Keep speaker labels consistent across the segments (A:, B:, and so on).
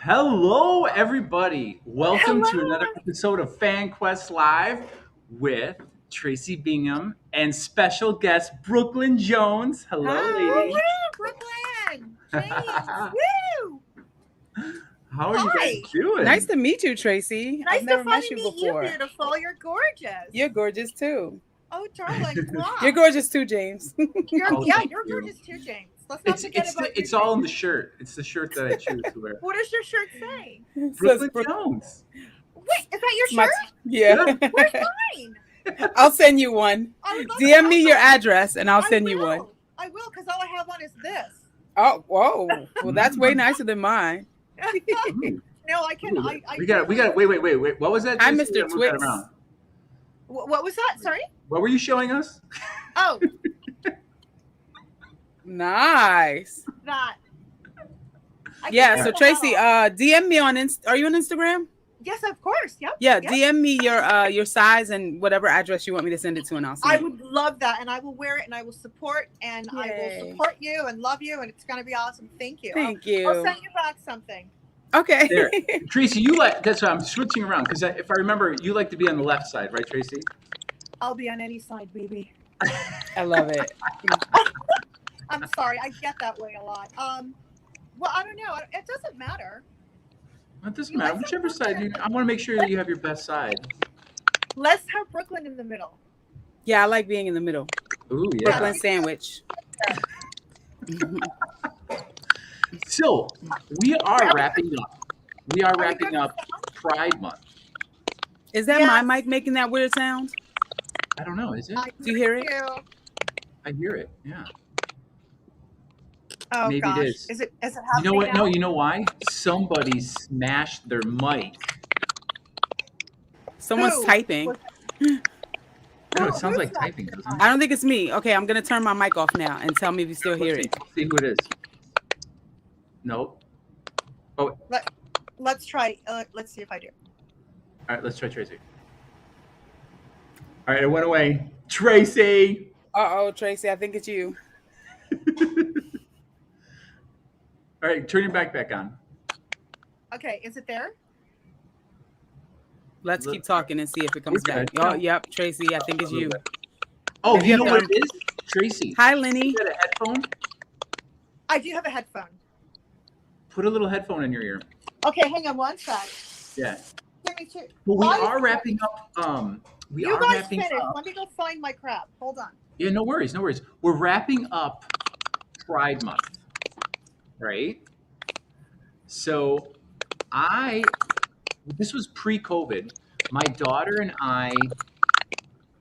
A: Hello, everybody. Welcome to another
B: Hello.
A: episode of FanQuestLive with Tracy Bingham and special guest Brooklyn Jones. Hello,
B: Hi.
A: lady.
B: Woo, Brooklyn. James. Woo.
A: How are you guys
B: Hi.
C: Nice
A: doing?
C: to meet you, Tracy. I've
B: Nice to
C: never met
B: finally
C: you
B: meet you,
C: before.
B: beautiful. You're gorgeous.
C: You're gorgeous too.
B: Oh, darling.
C: You're
B: Wow.
C: gorgeous too, James.
A: Oh,
B: Yeah,
A: thank
B: you're
A: you.
B: gorgeous too, James. Let's not
A: It's
B: forget
A: it's
B: about you,
A: it's all in
B: James.
A: the shirt. It's the shirt that I choose to wear.
B: What does your shirt say?
A: Brooklyn
C: Brooke-
A: Jones.
B: Wait, is that your
C: my-
B: shirt?
C: yeah.
B: Where's mine?
C: I'll send you one.
B: I would love
C: DM
B: to
C: me
B: have
C: your
B: one.
C: address and I'll
B: I
C: send you one.
B: will. I will, because all I have on is this.
C: Oh, whoa. Well, that's way nicer than mine.
A: Ooh,
B: No, I can.
A: ooh.
B: I
A: We got. Wait. What was that?
C: Hi,
A: Tracy? We
C: Mr.
A: gotta move that
C: Twix.
A: around.
B: What was that? Sorry.
A: What were you showing us?
B: Oh,
C: Nice.
B: that. I
C: Yeah,
B: can
C: so
B: take the
C: Tracy,
B: hat off.
C: DM me on are you on Instagram?
B: Yes, of course. Yep.
C: Yeah,
B: Yep.
C: DM me your size and whatever address you want me to send it to and I'll
B: I
C: send it.
B: would love that, and I will wear it, and I will support, and I
C: Yay.
B: will support you and love you, and it's going to be awesome. Thank you.
C: Thank you.
B: I'll send you back something.
C: Okay.
A: There. Tracy, you like that's why I'm switching around because if I remember, you like to be on the left side, right, Tracy?
B: I'll be on any side, baby.
C: I love it.
B: I'm sorry, I get that way a lot. Well, I don't know. It doesn't matter.
A: It doesn't
B: You
A: matter.
B: like
A: Whichever
B: that
A: side I want to make sure that you have your best side.
B: Let's have Brooklyn in the middle.
C: Yeah, I like being in the middle.
A: Ooh, yeah.
C: Brooklyn sandwich.
A: So we are wrapping up. We are
B: we
A: wrapping
B: good
A: up Pride Month.
C: Is that
B: Yes.
C: my mic making that weird sound?
A: I don't know. Is it?
C: Do you hear it?
A: I hear it. Yeah.
B: Oh
A: Maybe
B: gosh,
A: it is.
B: Is it
A: You
B: happening
A: know what?
B: now?
A: No, you know why? Somebody smashed their mic.
C: Someone's
B: Who?
C: typing.
A: I know it sounds
B: Who's
A: like
B: that?
A: typing, doesn't it?
C: I don't think it's me. Okay, I'm gonna turn my mic off now and tell me if you still hear
A: Let's
C: it.
A: see who it is. Nope.
B: Let's try. Let's see if I do.
A: All right, let's try Tracy. All right, it went away. Tracy.
C: Uh-oh, Tracy, I think it's you.
A: All right, turn your back on.
B: Okay, is it there?
C: Let's
A: Look.
C: keep talking and see if it comes
A: We're
C: back.
A: good.
C: Oh, yep, Tracy, I think it's you.
A: Oh,
C: Maybe
A: you
C: I've
A: know what
C: done-
A: it is? Tracy.
C: Hi, Lenny.
A: You got a headphone?
B: I do have a headphone.
A: Put a little headphone in your ear.
B: Okay, hang on one sec.
A: Yeah.
B: Give me two.
A: Well, we
B: Why-
A: are wrapping up. We
B: You
A: are
B: guys
A: wrapping
B: finish.
A: up.
B: Let me go find my crap. Hold on.
A: Yeah, no worries. We're wrapping up Pride Month, right? So this was pre-COVID. My daughter and I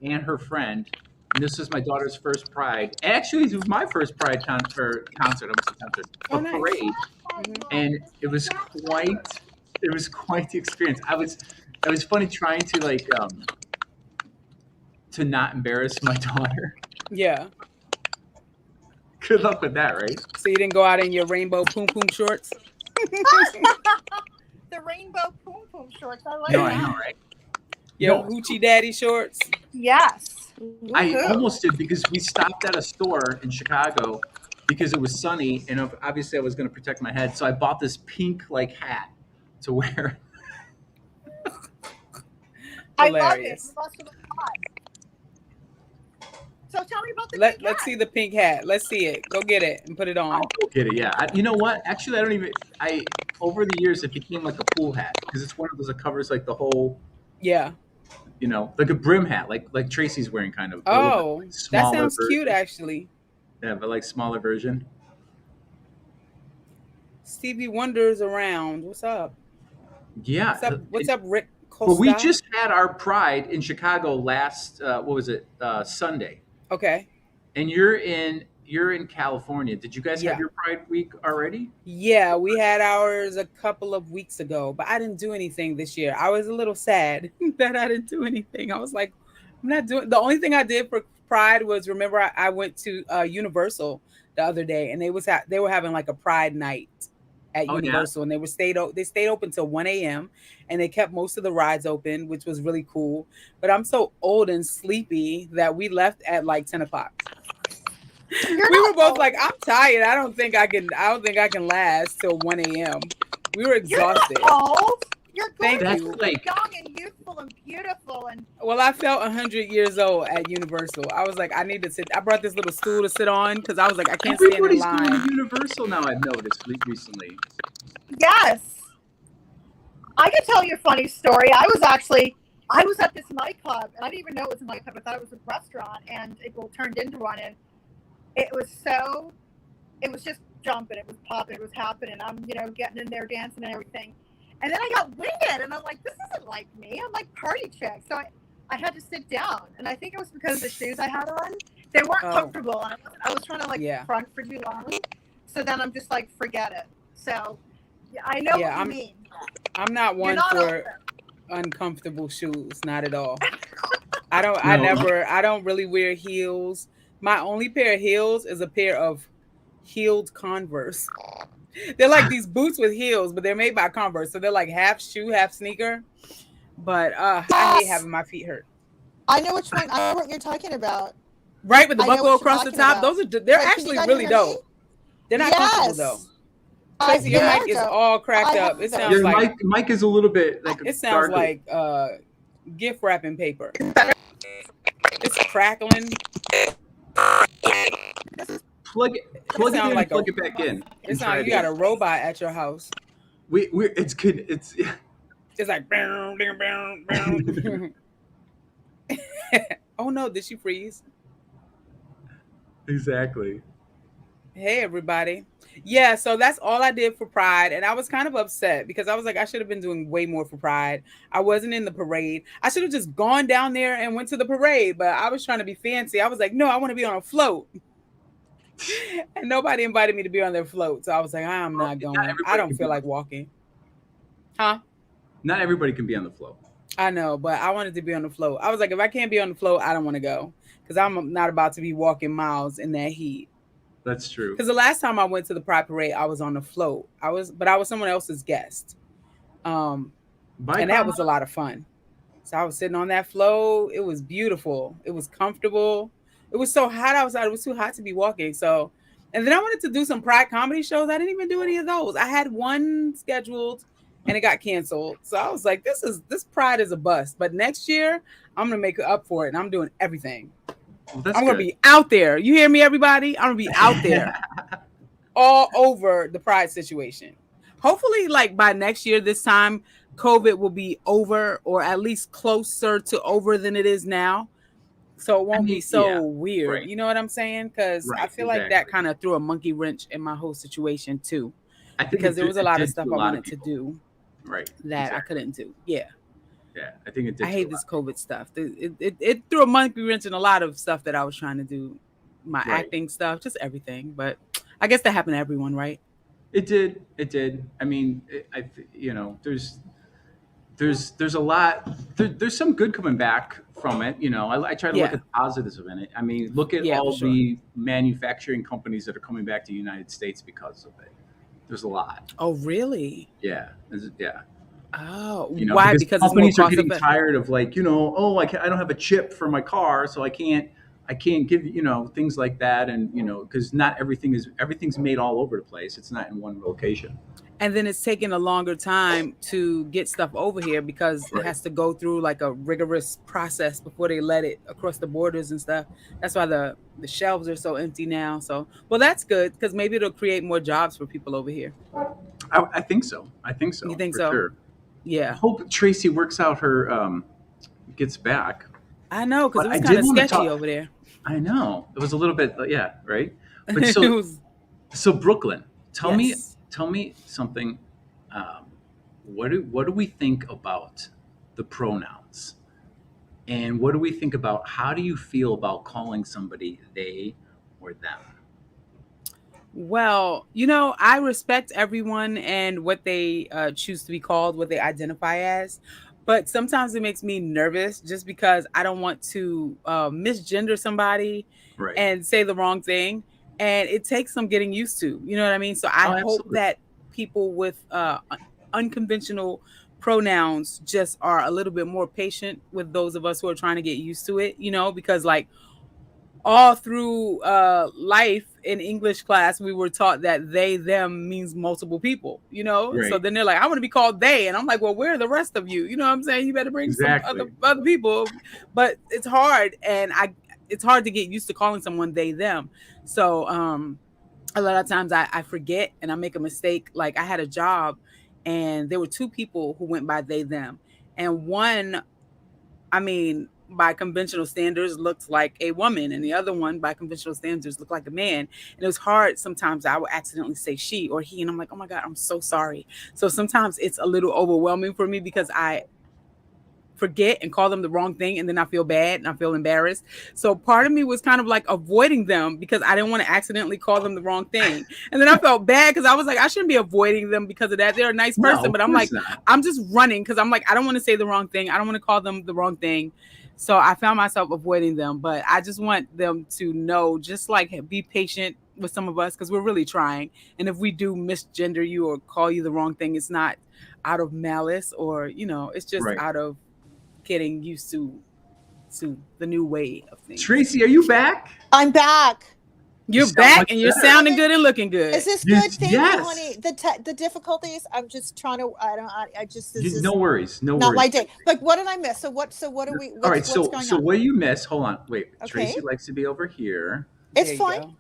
A: and her friend, and this was my daughter's first Pride. Actually, it was my first Pride concert. Almost a concert,
C: Oh,
A: a
C: nice.
A: parade, and it was quite the experience. It was funny trying to to not embarrass my daughter.
C: Yeah.
A: Good luck with that, right?
C: So you didn't go out in your rainbow poom poom shorts?
B: The rainbow poom poom shorts. I like
A: No,
B: that.
A: I know, right?
C: Your
A: No.
C: hoochie daddy shorts?
B: Yes.
A: I
B: Woohoo.
A: almost did because we stopped at a store in Chicago because it was sunny and obviously I was going to protect my head. So I bought this pink hat to wear.
B: I love it.
C: Hilarious.
B: You must have been hot. So tell me about the
C: Let's
B: cat.
C: see the pink hat. Let's see it. Go get it and put it on.
A: I'll go get it. Yeah. You know what? Actually, over the years, it became like a pool hat because it's one of those that covers like the whole,
C: Yeah.
A: like a brim hat, like Tracy's wearing kind of. a little
C: Oh,
A: bit
C: that
A: smaller
C: sounds cute,
A: version.
C: actually.
A: Yeah, but like smaller version.
C: Stevie Wonder's around. What's up?
A: Yeah.
C: What's up, Rick Costa?
A: Well, we just had our Pride in Chicago last, what was it, Sunday.
C: Okay.
A: And you're in California. Did you guys
C: Yeah.
A: have your Pride week already?
C: Yeah, we had ours a couple of weeks ago, but I didn't do anything this year. I was a little sad that I didn't do anything. I was like, I'm not doing. The only thing I did for Pride was remember I went to Universal the other day, and they were having like a Pride night at
A: Oh, yeah?
C: Universal, and they stayed open till 1 a.m. and they kept most of the rides open, which was really cool. But I'm so old and sleepy that we left at like 10 o'clock.
B: You're
C: We
B: not
C: were both
B: old.
C: like, I'm tired. I don't think I can last till 1 a.m. We were
B: You're not
C: exhausted.
B: old. You're
C: Thank
B: gorgeous.
C: you.
A: That's
B: You're
A: like
B: young and youthful and beautiful. And
C: Well, I felt 100 years old at Universal. I was like, I need to sit. I brought this little stool to sit on because I was like, I can't stand in
A: everybody's going to
C: line.
A: Universal now. I've noticed recently.
B: yes, I can tell you a funny story. I was at this nightclub, and I didn't even know it was a nightclub. I thought it was a restaurant, and it turned into one. And it was just jumping, it was popping, it was happening. I'm, getting in there, dancing and everything. And then I got winded, and I'm like, this isn't like me. I'm like party chick. So I had to sit down, and I think it was because of the shoes I had on. They weren't comfortable, and I was trying to front for too long. So then I'm just like, forget it. So I know what you mean.
C: I'm not one for uncomfortable shoes, not at all. I don't really wear heels. My only pair of heels is a pair of heeled Converse. They're like these boots with heels, but they're made by Converse, so they're like half shoe, half sneaker. But I hate having my feet hurt.
B: I know which one. I know what you're talking about.
C: Right, with the buckle across the top. About. They're actually really dope. They're not comfortable though. Tracy, your mic is all cracked up. It sounds
A: your
C: like
A: mic is a little bit like
C: it sounds like gift wrapping paper. It's crackling.
A: Plug it in and plug it back in.
C: It sounds like you got a robot at your house.
A: It's good. It's
C: like oh no, did she freeze?
A: Exactly.
C: Hey everybody. Yeah, so that's all I did for Pride, and I was kind of upset because I was like, I should have been doing way more for Pride. I wasn't in the parade. I should have just gone down there and went to the parade, but I was trying to be fancy. I was like, no, I want to be on a float. And nobody invited me to be on their float, so I was like, I'm not going. I don't feel like walking. Huh?
A: Not everybody can be on the float.
C: I know, but I wanted to be on the float. I was like, if I can't be on the float, I don't want to go because I'm not about to be walking miles in that heat.
A: That's true.
C: Because the last time I went to the Pride Parade, I was on the float. I was someone else's guest. And that was a lot of fun. So I was sitting on that float. It was beautiful. It was comfortable. It was so hot outside. It was too hot to be walking. So, and then I wanted to do some Pride comedy shows. I didn't even do any of those. I had one scheduled and it got canceled. So I was like, this Pride is a bust. But next year, I'm going to make up for it. And I'm doing everything.
A: Well,
C: I'm going to be out there. You hear me, everybody? I'm going to be out there all over the Pride situation. Hopefully, like by next year, this time, COVID will be over or at least closer to over than it is now. So it won't be so weird. Right. You know what I'm saying? Because I feel like that kind of threw a monkey wrench in my whole situation too. Because there was a lot of stuff I wanted to do that I couldn't do. Yeah.
A: Yeah, I think it did.
C: I hate this COVID stuff. It threw a monkey wrench in a lot of stuff that I was trying to do. My acting stuff, just everything. But I guess that happened to everyone, right?
A: It did. I mean, there's a lot. There's some good coming back from it. I try to look at the positives in it. I mean, look at all the manufacturing companies that are coming back to the United States because of it. There's a lot.
C: Oh, really?
A: Yeah.
C: Oh, why? Because
A: companies are getting tired of I don't have a chip for my car, so I can't give things like that, and because not everything's made all over the place. It's not in one location.
C: And then it's taking a longer time to get stuff over here because it has to go through like a rigorous process before they let it across the borders and stuff. That's why the shelves are so empty now. So, well, that's good because maybe it'll create more jobs for people over here.
A: I think so.
C: You think so?
A: Sure.
C: Yeah.
A: I hope Tracy works out her gets back.
C: I know, because it was kind of sketchy over there.
A: I know. It was a little bit, right? But so Brooklyn, tell me something. What do we think about the pronouns? And what do we think about how do you feel about calling somebody they or them?
C: Well, I respect everyone and what they choose to be called, what they identify as. But sometimes it makes me nervous just because I don't want to misgender somebody and say the wrong thing. And it takes some getting used to. You know what I mean? So I hope that people with unconventional pronouns just are a little bit more patient with those of us who are trying to get used to it, because all through life in English class, we were taught that they, them means multiple people, So
A: Right.
C: then they're like, I want to be called they. And I'm like, well, where are the rest of you? You know what I'm saying? You better bring some
A: Exactly.
C: other people. But it's hard. And it's hard to get used to calling someone they, them. So a lot of times I forget and I make a mistake. Like I had a job and there were two people who went by they, them. And one, I mean, by conventional standards looked like a woman, and the other one by conventional standards looked like a man. And it was hard. Sometimes I would accidentally say she or he, and I'm like, oh my God, I'm so sorry. So sometimes it's a little overwhelming for me because I forget and call them the wrong thing, and then I feel bad and I feel embarrassed. So part of me was kind of like avoiding them because I didn't want to accidentally call them the wrong thing. And then I felt bad because I was like, I shouldn't be avoiding them because of that. They're a nice person, but I'm like, I'm just running because I'm like, I don't want to say the wrong thing. I don't want to call them the wrong thing. So I found myself avoiding them, but I just want them to know, just like be patient with some of us because we're really trying. And if we do misgender you or call you the wrong thing, it's not out of malice or, it's just out of getting used to the new way of things.
A: Traci, are you back?
B: I'm back.
C: You're back and you're sounding good and looking good.
B: Is this good? Thank you, honey. The difficulties. I'm just trying to.
A: No worries. No
B: not
A: worries.
B: my day. But what did I miss? So what are we?
A: All right. So what do you miss? Hold on. Wait. Okay. Traci likes to be over here.
B: It's fine.
C: Go.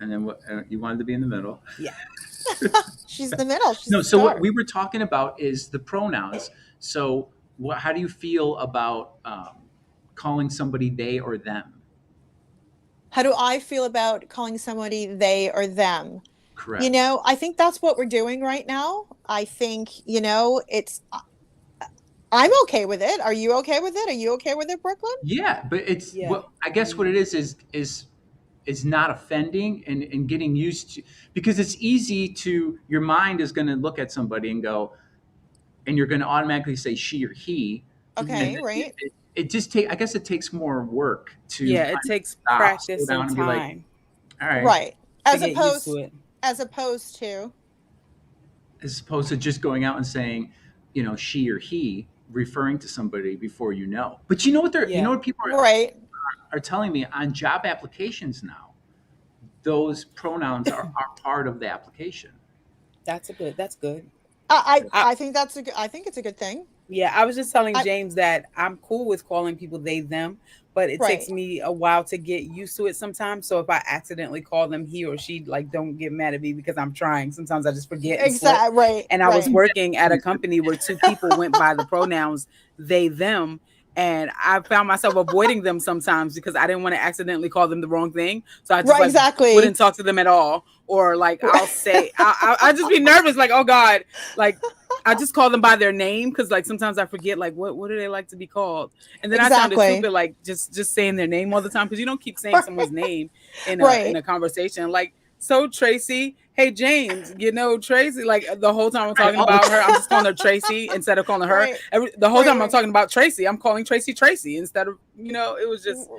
A: And then what? You wanted to be in the middle.
C: Yeah.
B: She's in the middle. She's
A: no. So what we were talking about is the pronouns. So how do you feel about calling somebody they or them?
B: How do I feel about calling somebody they or them?
A: Correct.
B: I think that's what we're doing right now. I think, it's, I'm okay with it. Are you okay with it? Are you okay with it, Brooklyn?
A: Yeah, but it's, I guess what it is not offending and getting used to, because it's easy to, your mind is going to look at somebody and go, and you're going to automatically say she or he.
B: Okay, right.
A: It just I guess it takes more work to.
C: Yeah, it takes practice and time.
A: Like, all right.
B: Right. As opposed
A: to just going out and saying, she or he, referring to somebody before you know. But you know what people are telling me on job applications now, those pronouns are part of the application.
C: That's good.
B: I think I think it's a good thing.
C: Yeah, I was just telling James that I'm cool with calling people they, them, but it takes me a while to get used to it sometimes. So if I accidentally call them he or she, like, don't get mad at me because I'm trying. Sometimes I just forget.
B: Exactly. Right.
C: And I was working at a company where two people went by the pronouns they, them. And I found myself avoiding them sometimes because I didn't want to accidentally call them the wrong thing. So I just wouldn't talk to them at all. Or like I'll say, I'll just be nervous, like, oh God, like I just call them by their name because like sometimes I forget like what do they like to be called, and then I sounded stupid like just saying their name all the time because you don't keep saying someone's name in a conversation. Like, so Traci, hey James, Traci, like the whole time I'm talking about her, I'm just calling her Traci instead of calling her. The whole time I'm talking about Traci, I'm calling Traci instead of it was just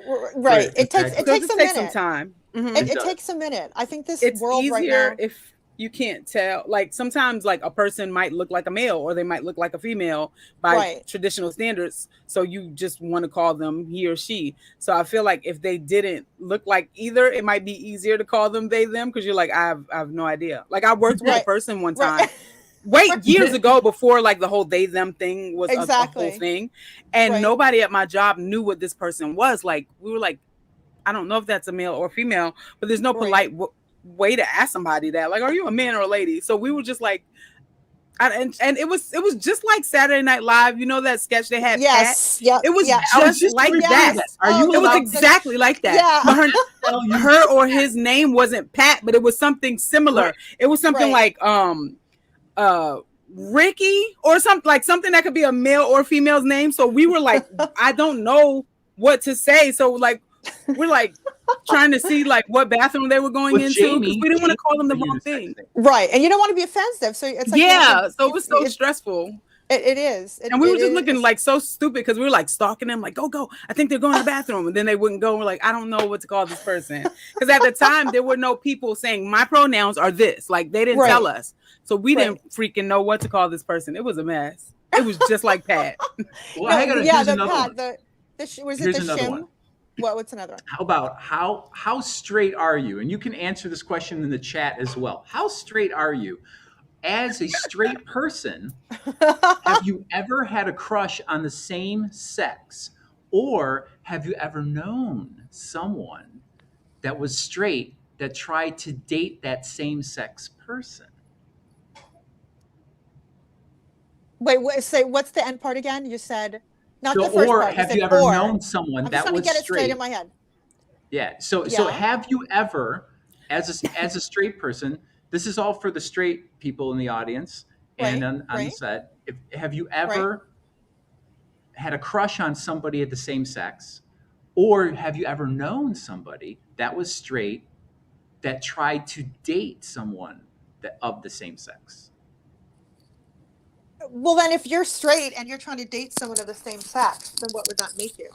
B: It takes
C: some time.
B: Mm-hmm. It takes a minute. I think it's world
C: easier
B: right now,
C: if you can't tell. Like sometimes like a person might look like a male or they might look like a female by traditional standards. So you just want to call them he or she. So I feel like if they didn't look like either, it might be easier to call them they, them, because you're like, I have no idea. Like I worked with a person one time. Years ago, before like the whole they them thing was a whole thing. And nobody at my job knew what this person was. Like we were like, I don't know if that's a male or female, but there's no polite way to ask somebody that. Like, are you a man or a lady? So we were just like, and it was just like Saturday Night Live. You know that sketch they had?
B: Yes.
C: Yeah. It was just like that. It was exactly like that.
B: Yeah.
C: But her or his name wasn't Pat, but it was something similar. Right. It was something like Ricky or something that could be a male or female's name. So we were like, I don't know what to say. So like, we're like trying to see like what bathroom they were going into because we didn't want to call them the wrong thing.
B: Right. And you don't want to be offensive. So it's like,
C: so it was so stressful.
B: It is.
C: And we were just looking like so stupid because we were like stalking them, like, go. I think they're going to the bathroom. And then they wouldn't go. We're like, I don't know what to call this person. Because at the time, there were no people saying my pronouns are this. Like they didn't tell us. So we didn't freaking know what to call this person. It was a mess. It was just like Pat.
A: Well, here's another one.
B: Was it the shim? What's another one?
A: How about how straight are you? And you can answer this question in the chat as well. How straight are you? As a straight person, have you ever had a crush on the same sex? Or have you ever known someone that was straight that tried to date that same sex person?
B: Wait, say what's the end part again? You said not
A: So,
B: the first
A: or
B: part. You
A: have
B: said
A: you ever
B: or.
A: known someone
B: I'm just
A: that
B: trying to
A: was
B: get it straight in
A: straight?
B: my head.
A: Yeah. So
B: Yeah.
A: have you ever, as a straight person, this is all for the straight people in the audience and
B: Right.
A: on the
B: Right.
A: set. Have you
B: Right.
A: ever had a crush on somebody of the same sex, or have you ever known somebody that was straight that tried to date someone that of the same sex?
B: Well, then, if you're straight and you're trying to date someone of the same sex, then what would that make you?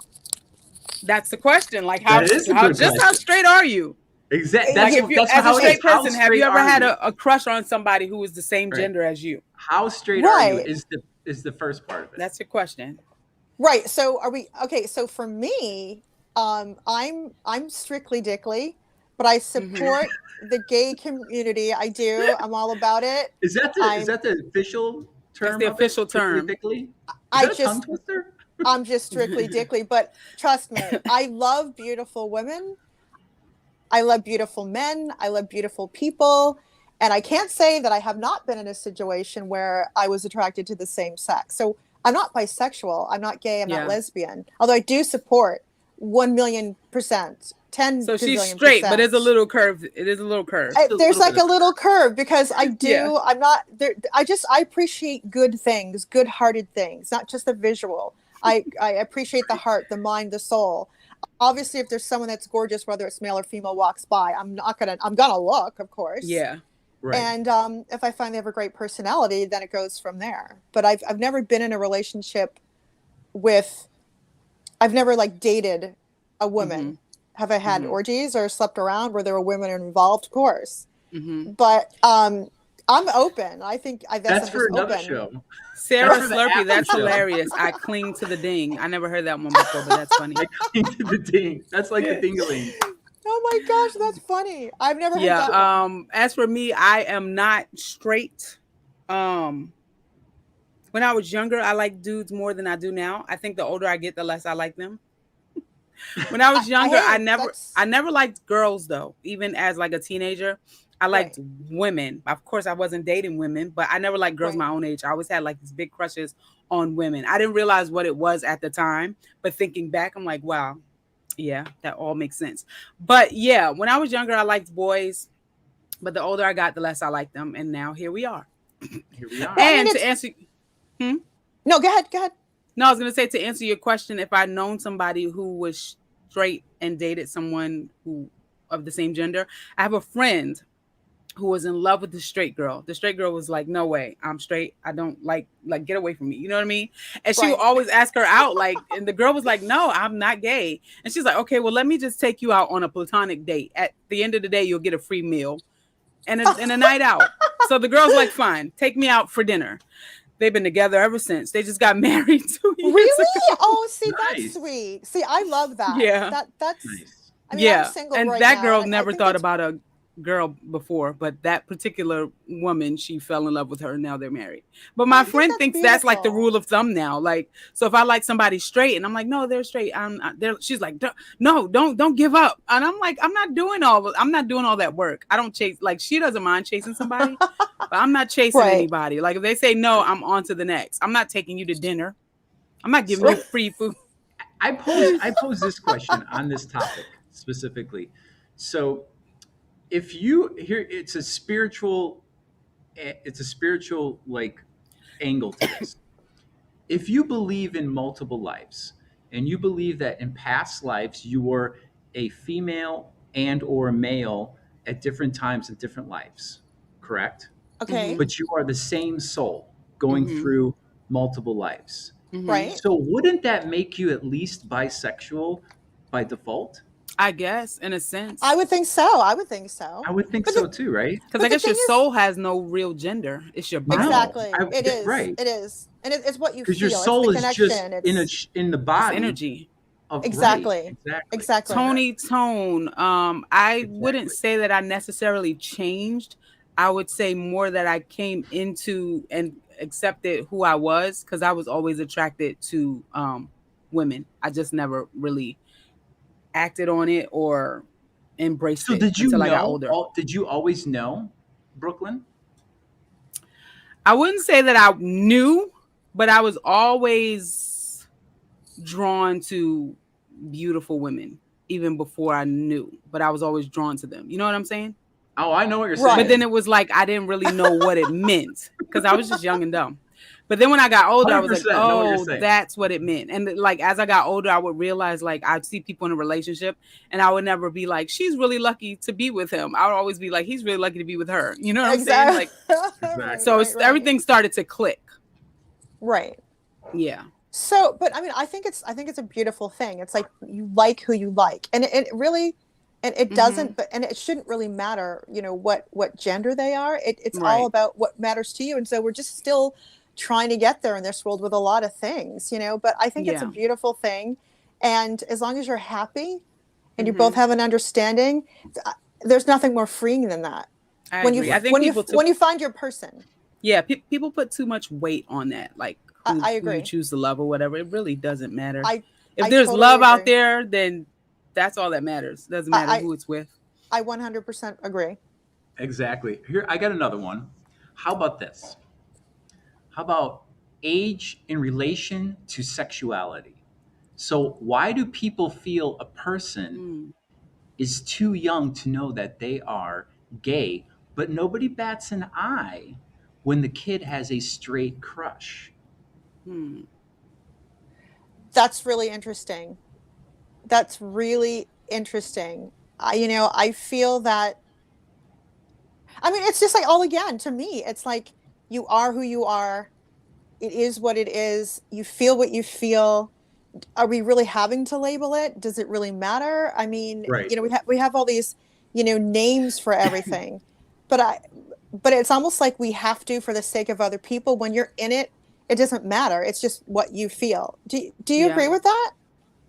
C: That's the question. Like
A: That is a good
C: just
A: question.
C: how straight are you?
A: Exactly.
C: Like if you, as a
A: how it is.
C: straight person,
A: How
C: have you
A: straight
C: ever
A: are
C: had
A: you?
C: a crush on somebody who is the same
A: Right.
C: gender as you?
A: How straight are you is the first part of it.
C: That's your question.
B: Right. So are we okay? So for me, I'm strictly dickly, but I support the gay community. I do. I'm all about it.
A: Is that the official term?
C: That's the official term.
A: Dickly?
B: I
A: that a tongue twister?
B: I'm just strictly dickly, but trust me, I love beautiful women. I love beautiful men. I love beautiful people. And I can't say that I have not been in a situation where I was attracted to the same sex. So I'm not bisexual. I'm not gay. I'm not lesbian. Although I do support 1,000,000%. 10
C: so she's straight, but it's a little curve. It is a little curve.
B: There's like a little curve because I do. Yeah. I'm not there. I appreciate good things, good-hearted things, not just the visual. I appreciate the heart, the mind, the soul. Obviously, if there's someone that's gorgeous, whether it's male or female, walks by, I'm gonna look, of course.
C: Yeah.
A: Right.
B: And if I find they have a great personality, then it goes from there. But I've never been in a relationship with. I've never like dated a woman. Mm-hmm. Have I had orgies or slept around where there were women involved? Of course. Mm-hmm. But I'm open. I think
A: that's for another show.
C: Sarah Slurpee, that's hilarious. I cling to the ding. I never heard that one before, but that's funny.
A: I cling to the ding. That's like the dingling.
B: Oh my gosh, that's funny. I've never heard that one.
C: As for me, I am not straight. When I was younger, I liked dudes more than I do now. I think the older I get, the less I like them. When I was younger, I never liked girls though. Even as like a teenager, I liked women. Of course, I wasn't dating women, but I never liked girls my own age. I always had like these big crushes on women. I didn't realize what it was at the time, but thinking back, I'm like, wow, yeah, that all makes sense. But yeah, when I was younger, I liked boys, but the older I got, the less I liked them, and now here we are.
A: Here we are.
C: And to answer,
B: no, go ahead.
C: No, I was going to say, to answer your question, if I'd known somebody who was straight and dated someone who of the same gender, I have a friend who was in love with the straight girl. The straight girl was like, no way, I'm straight. I don't like get away from me. You know what I mean? And she would always ask her out, like, and the girl was like, no, I'm not gay. And she's like, okay, well, let me just take you out on a platonic date. At the end of the day, you'll get a free meal and a night out. So the girl's like, fine, take me out for dinner. They've been together ever since. They just got married 2 years ago.
B: Oh, see, that's sweet. See, I love that.
C: Yeah.
B: That's
A: nice.
B: I mean, I'm single
C: and
B: right
C: that
B: now,
C: girl
B: and
C: never thought about a girl before, but that particular woman, she fell in love with her, and now they're married. But my friend thinks that's like the rule of thumb now. Like, so if I like somebody straight and I'm like, no, they're straight, she's like, no, don't give up. And I'm like, I'm not doing all that work. I don't chase, like, she doesn't mind chasing somebody, but I'm not chasing anybody. Like, if they say no, I'm on to the next. I'm not taking you to dinner. I'm not giving you free food.
A: I pose this question on this topic specifically. So if you here, it's a spiritual like angle to this. If you believe in multiple lives and you believe that in past lives you were a female and or a male at different times in different lives, correct?
B: Okay.
A: But you are the same soul going through multiple lives.
B: Right.
A: So wouldn't that make you at least bisexual by default?
C: I guess, in a sense.
B: I would think so.
A: I would think so too, right?
C: Because I guess your soul has no real gender. It's your body.
B: Exactly. It is. Right. It is. And it's what you feel.
A: Because your soul is just in the body.
C: It's energy.
A: Oh, right.
B: Exactly.
A: Exactly.
B: Exactly.
C: Tony Tone. I wouldn't
A: Exactly.
C: say that I necessarily changed. I would say more that I came into and accepted who I was, because I was always attracted to women. I just never really acted on it or embraced
A: So
C: it
A: did you
C: until I got
A: know?
C: older.
A: Did you always know Brooklyn?
C: I wouldn't say that I knew, but I was always drawn to beautiful women even before I knew, but I was always drawn to them. You know what I'm saying?
A: Oh, I know what you're
B: Right.
C: But then
A: saying.
C: it was like I didn't really know what it meant because I was just young and dumb. But then when I got older, I was like,
A: 100% know what you're
C: oh,
A: saying.
C: that's what it meant. And like as I got older, I would realize like I'd see people in a relationship and I would never be like, she's really lucky to be with him. I would always be like, he's really lucky to be with her. You know what I'm saying?
B: Exactly.
C: Like,
B: Right,
C: so
B: right, right.
C: everything started to click.
B: Right.
C: Yeah.
B: So, but I mean, I think it's a beautiful thing. It's like you like who you like, and it really, and it doesn't, but and it shouldn't really matter, what gender they are. It's all
C: Right.
B: about what matters to you, and so we're just still trying to get there in this world with a lot of things. But I think it's a
C: Yeah.
B: beautiful thing, and as long as you're happy and you both have an understanding, there's nothing more freeing than that.
C: I
B: When you
C: agree. I think
B: when you
C: people took
B: when you find your person.
C: yeah, people put too much weight on that, like
B: I
C: who you
B: agree.
C: choose to love or whatever. It really doesn't matter. If
B: I
C: there's
B: totally
C: love out
B: agree.
C: there, then that's all that matters. Doesn't matter
B: I
C: who it's with.
B: I 100% agree.
A: Exactly. Here, I got another one. How about this? How about age in relation to sexuality? So, why do people feel a person
C: Hmm.
A: is too young to know that they are gay, but nobody bats an eye when the kid has a straight crush?
C: Hmm.
B: That's really interesting. That's really interesting. I feel that, I mean, it's just like all again, to me, it's like you are who you are. It is what it is. You feel what you feel. Are we really having to label it? Does it really matter? I mean,
A: Right.
B: we have all these, names for everything. But but it's almost like we have to for the sake of other people. When you're in it, it doesn't matter. It's just what you feel. Do you
C: Yeah.
B: agree with that?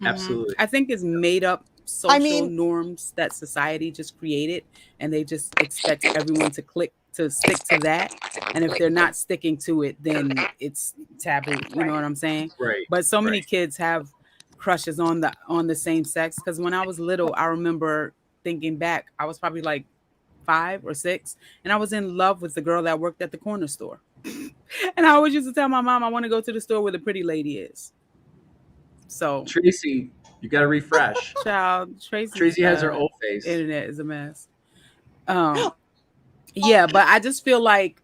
A: Absolutely.
C: I think it's made up
B: I
C: social
B: mean,
C: norms that society just created, and they just expect everyone to stick to that. And if they're not sticking to it, then it's taboo. You know what I'm saying?
A: Right.
C: But so many
A: Right.
C: kids have crushes on the same sex. Because when I was little, I remember thinking back, I was probably like 5 or 6, and I was in love with the girl that worked at the corner store. And I always used to tell my mom, I want to go to the store where the pretty lady is. So,
A: Tracy, you got to refresh.
C: child, Tracy's
A: Tracy has her old face.
C: internet is a mess. Yeah, but I just feel like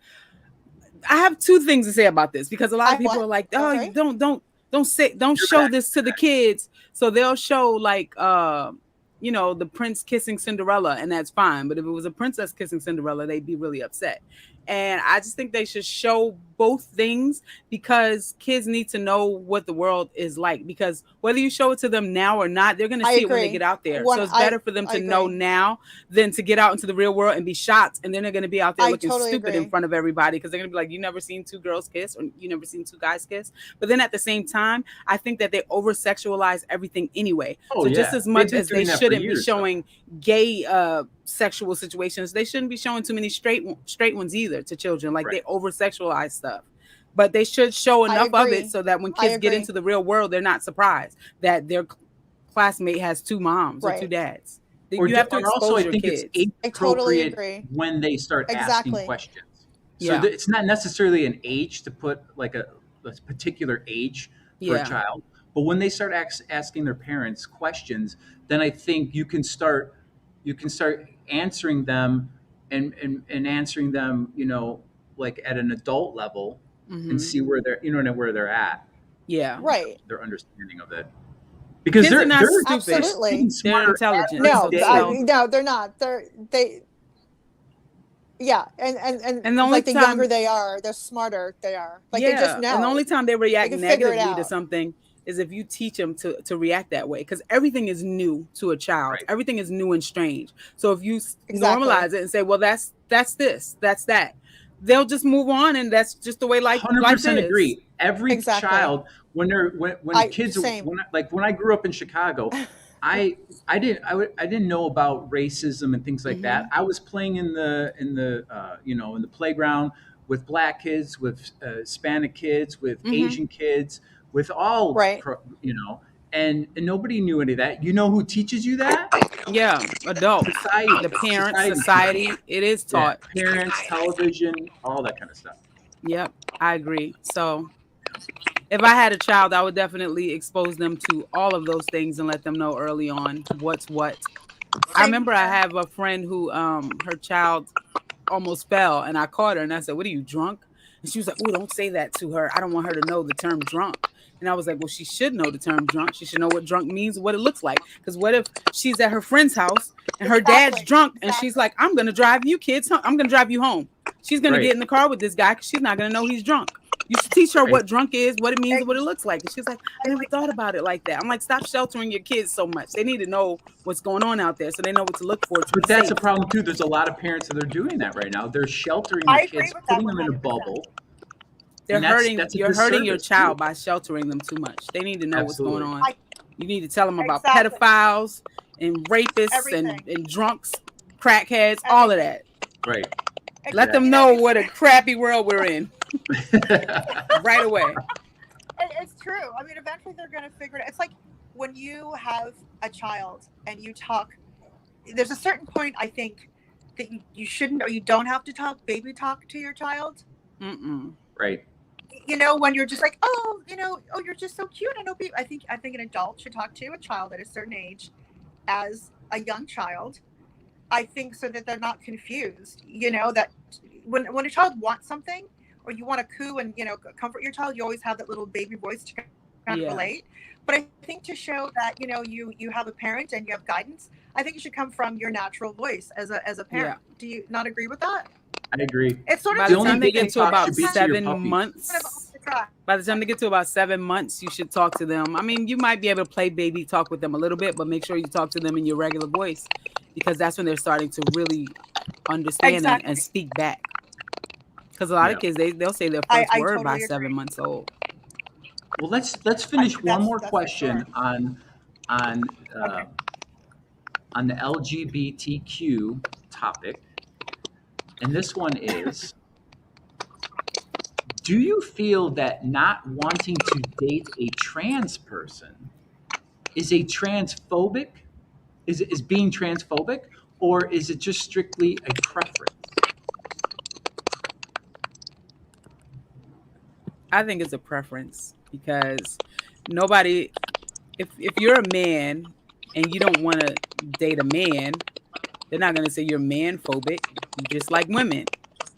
C: I have two things to say about this, because a lot of people
B: what?
C: are like, "Oh,
B: Sorry.
C: don't
A: You're
C: show
A: back.
C: this to the kids." So they'll show like the prince kissing Cinderella, and that's fine. But if it was a princess kissing Cinderella, they'd be really upset. And I just think they should show both things, because kids need to know what the world is like. Because whether you show it to them now or not, they're going to
B: I
C: see it when they
B: agree.
C: get out there. So it's better for them
B: I
C: to know
B: agree.
C: now than to get out into the real world and be shocked. And then they're going to be out there
B: I
C: looking
B: totally
C: stupid in
B: agree.
C: front of everybody, because they're going to be like, you never seen two girls kiss, or you never seen two guys kiss. But then at the same time, I think that they over sexualize everything anyway.
A: Oh,
C: So
A: yeah.
C: just as
A: They've
C: much
A: been
C: as they
A: doing that for
C: shouldn't be
A: years, though.
C: showing gay sexual situations, they shouldn't be showing too many straight ones either to children. Like, they
A: Right.
C: over sexualize stuff. But they should show enough of
B: agree.
C: it so that when
B: I
C: kids get
B: agree.
C: into the real world, they're not surprised that their classmate has two moms or two
B: Right.
C: dads.
A: Or,
C: You have to
A: or also,
C: expose
A: I
C: your
A: think it's
C: kids.
A: age
B: I totally
A: appropriate
B: agree.
A: when they start asking
B: Exactly.
A: questions. So
C: Yeah.
A: it's not necessarily an age to put like a particular age for a
C: Yeah.
A: child, but when they start asking their parents questions, then I think you can start answering them and answering them, like at an adult level, and see where they're where they're at,
C: Yeah.
B: Right.
A: their understanding of it. Because
C: Kids are not
A: they're
C: stupid.
B: Absolutely.
A: getting
C: They're
A: smarter
C: intelligent.
A: every
B: No,
C: So
A: day.
B: no, they're not. Yeah, and
C: the only
B: like the younger
C: time
B: they are, the smarter they are. Like they just
C: and the
B: know.
C: only time they
B: They
C: react
B: can figure it
C: negatively to
B: out.
C: something is if you teach them to react that way, because everything is new to a child.
A: Right.
C: Everything is new and strange. So if you
B: Exactly.
C: normalize it and say, well, that's this, that's that, they'll just move on, and that's just the way life
A: 100%
C: is.
A: agree. Every
B: Exactly.
A: child, when
B: I
A: kids,
B: same.
A: when I grew up in Chicago, I I didn't know about racism and things like that.
C: Hmm.
A: I was playing in the in the playground with black kids, with Hispanic kids, with
C: Hmm.
A: Asian kids, with all
B: Right.
A: and nobody knew any of that. You know who teaches you that?
C: Yeah, adults, the parents,
A: Society teaches you.
C: society, it is
A: Yeah,
C: taught.
A: parents, television, all that kind of stuff.
C: Yep, I agree. So if I had a child, I would definitely expose them to all of those things and let them know early on what's what. I
B: Same
C: remember I
B: here.
C: have a friend who her child almost fell, and I caught her and I said, "What are you, drunk?" And she was like, "Oh, don't say that to her. I don't want her to know the term drunk." And I was like, "Well, she should know the term drunk. She should know what drunk means, what it looks like. Because what if she's at her friend's house and her dad's
B: Exactly.
C: drunk and she's
B: Exactly.
C: like, I'm going to drive you kids home. I'm going to drive you home. She's going to
A: Right,
C: get in the car with this guy because she's not going to know he's drunk. You should teach her
A: right.
C: what drunk is, what it means, and what it
B: Exactly.
C: looks like." And she's like, "I never thought about it like that." I'm like, "Stop sheltering your kids so much. They need to know what's going on out there so they know what to look for to be
A: But that's a
C: safe."
A: problem too. There's a lot of parents that are doing that right now. They're sheltering their
B: I agree
A: kids,
B: with that
A: putting them in a
B: 100%.
A: bubble, and that's a
C: You're hurting your
A: disservice too.
C: child by sheltering them too much. They need to know what's going
A: Absolutely.
C: on.
B: I
C: You need to tell them about
B: exactly.
C: pedophiles and rapists
B: Everything.
C: and drunks, crackheads, all of
B: Everything.
C: that.
A: Right.
C: Let
B: Exactly.
C: them
B: You know,
C: know what a crappy world we're in right away.
B: it's true. I mean, eventually they're going to figure it out. It's like when you have a child and you talk, there's a certain point, I think, that you shouldn't or you don't have to baby talk to your child.
C: Mm-mm.
A: Right.
B: When you're just like, oh, oh, you're just so cute. I know. I think an adult should talk to a child at a certain age as a young child. I think so that they're not confused. That when a child wants something, or you want to coo and comfort your child, you always have that little baby voice to kind of relate.
C: Yeah.
B: But I think to show that you have a parent and you have guidance, I think it should come from your natural voice as a
C: Yeah.
B: parent. Do you not agree with that?
A: I agree.
B: It's sort of
C: By
A: The
C: the
B: just
A: only
C: time they
A: baby
C: get to
A: talk
C: about
A: should be to your
C: seven
A: puppy.
B: kind of off
C: months,
B: the track.
C: by the time they get to about 7 months, you should talk to them. I mean, you might be able to play baby talk with them a little bit, but make sure you talk to them in your regular voice because that's when they're starting to really understand and
B: Exactly.
C: speak back. Because a lot of
A: Yeah.
C: kids they'll say their first
B: I
C: word by
B: totally
C: 7 months
B: agree.
C: old.
A: Well, let's finish one more
B: That's for
A: question
B: sure.
A: on
B: Okay.
A: on the LGBTQ topic, and this one is: do you feel that not wanting to date a trans person is a transphobic? Is being transphobic, or is it just strictly a preference?
C: I think it's a preference because nobody, if you're a man and you don't want to date a man, they're not going to say you're man phobic. You just like women.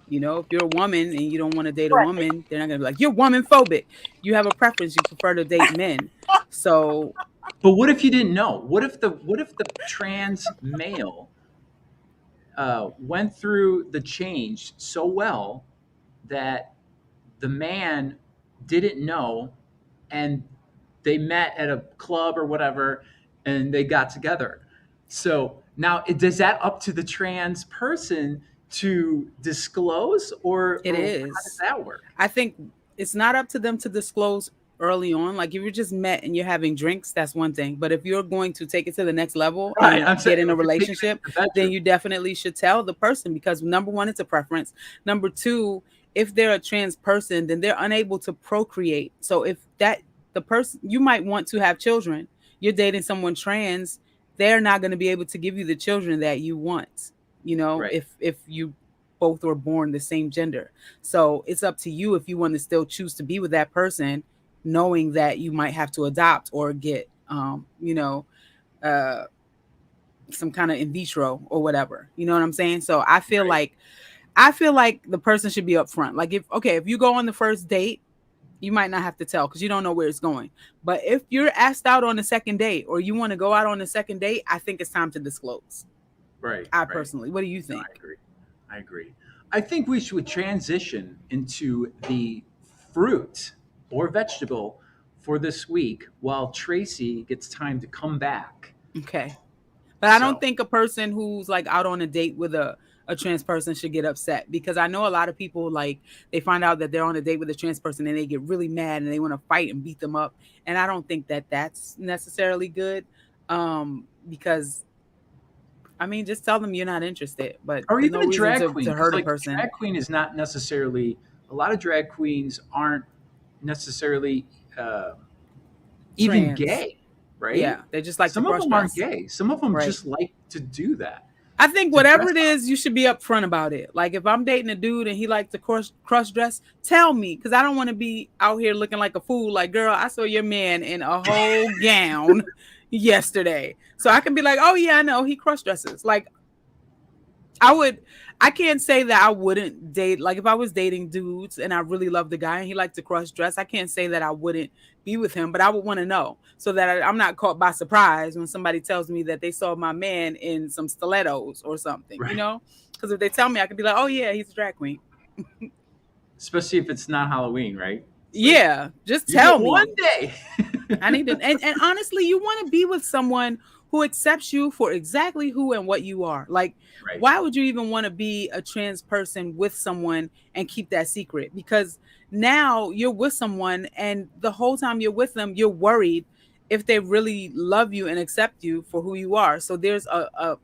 C: If you're a woman and you don't want to date a
B: Right.
C: woman, they're not going to be like, you're woman phobic. You have a preference. You prefer to date men. So
A: But what if you didn't know? What if the trans male went through the change so well that the man didn't know, and they met at a club or whatever, and they got together? So now, does that up to the trans person to disclose,
C: it
A: or how does
C: is.
A: that work?
C: I think it's not up to them to disclose early on. Like if you're just met and you're having drinks, that's one thing. But if you're going to take it to the next level
A: Right.
C: and
A: I'm
C: get
A: saying,
C: in a
A: if you're taking it
C: relationship,
A: to the
C: then
A: bedroom.
C: you definitely should tell the person because number one, it's a preference. Number two, if they're a trans person, then they're unable to procreate. So if that the person you might want to have children, you're dating someone trans, they're not going to be able to give you the children that you want.
A: Right.
C: If you both were born the same gender. So it's up to you if you want to still choose to be with that person, knowing that you might have to adopt or get, uh, some kind of in vitro or whatever. You know what I'm saying? So
A: Right.
C: I feel like the person should be upfront. Like if you go on the first date, you might not have to tell because you don't know where it's going. But if you're asked out on the second date or you want to go out on the second date, I think it's time to disclose.
A: Right.
C: I
A: Right.
C: personally, what do you
A: No, I
C: think?
A: agree. I agree. I think we should transition into the fruit or vegetable for this week while Tracy gets time to come back.
C: Okay. But I don't
A: So,
C: think a person who's like out on a date with a trans person should get upset, because I know a lot of people, like, they find out that they're on a date with a trans person and they get really mad and they want to fight and beat them up. And I don't think that that's necessarily good. Because I mean, just tell them you're not interested, but
A: Or
C: there's
A: even
C: no
A: a
C: reason
A: drag
C: to
A: queen, because
C: hurt a
A: like
C: person.
A: drag queen is not necessarily, a lot of drag queens aren't necessarily uh, even
C: Trans.
A: gay, right?
C: Yeah, they just like to
A: Some of
C: cross
A: them aren't
C: dress.
A: gay. Some of them
C: Right.
A: just like to do that,
C: I think
A: to
C: whatever
A: dress
C: it
A: up.
C: is, you should be upfront about it. Like, if I'm dating a dude and he likes to cross dress, tell me, because I don't want to be out here looking like a fool. Like, girl, I saw your man in a whole gown yesterday, so I can be like, oh yeah, I know he cross dresses. Like, I can't say that I wouldn't date, like, if I was dating dudes and I really love the guy and he liked to cross dress, I can't say that I wouldn't be with him, but I would want to know, so that I'm not caught by surprise when somebody tells me that they saw my man in some stilettos or something,
A: Right.
C: because if they tell me, I could be like, oh yeah, he's a drag queen.
A: Especially if it's not Halloween, right? It's like,
C: Yeah, just
A: you get
C: tell
A: one
C: me.
A: day.
C: I need to, and honestly, you want to be with someone who accepts you for exactly who and what you are. Like,
A: Right.
C: why would you even want to be a trans person with someone and keep that secret? Because now you're with someone, and the whole time you're with them, you're worried if they really love you and accept you for who you are. So there's a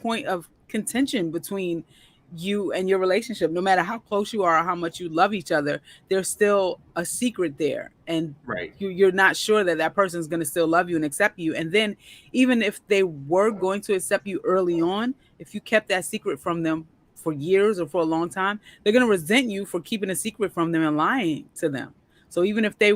C: point of contention between you and your relationship. No matter how close you are or how much you love each other, there's still a secret there, and
A: Right.
C: you're not sure that that person's going to still love you and accept you. And then, even if they were going to accept you early on, if you kept that secret from them for years or for a long time, they're going to resent you for keeping a secret from them and lying to them. So even if they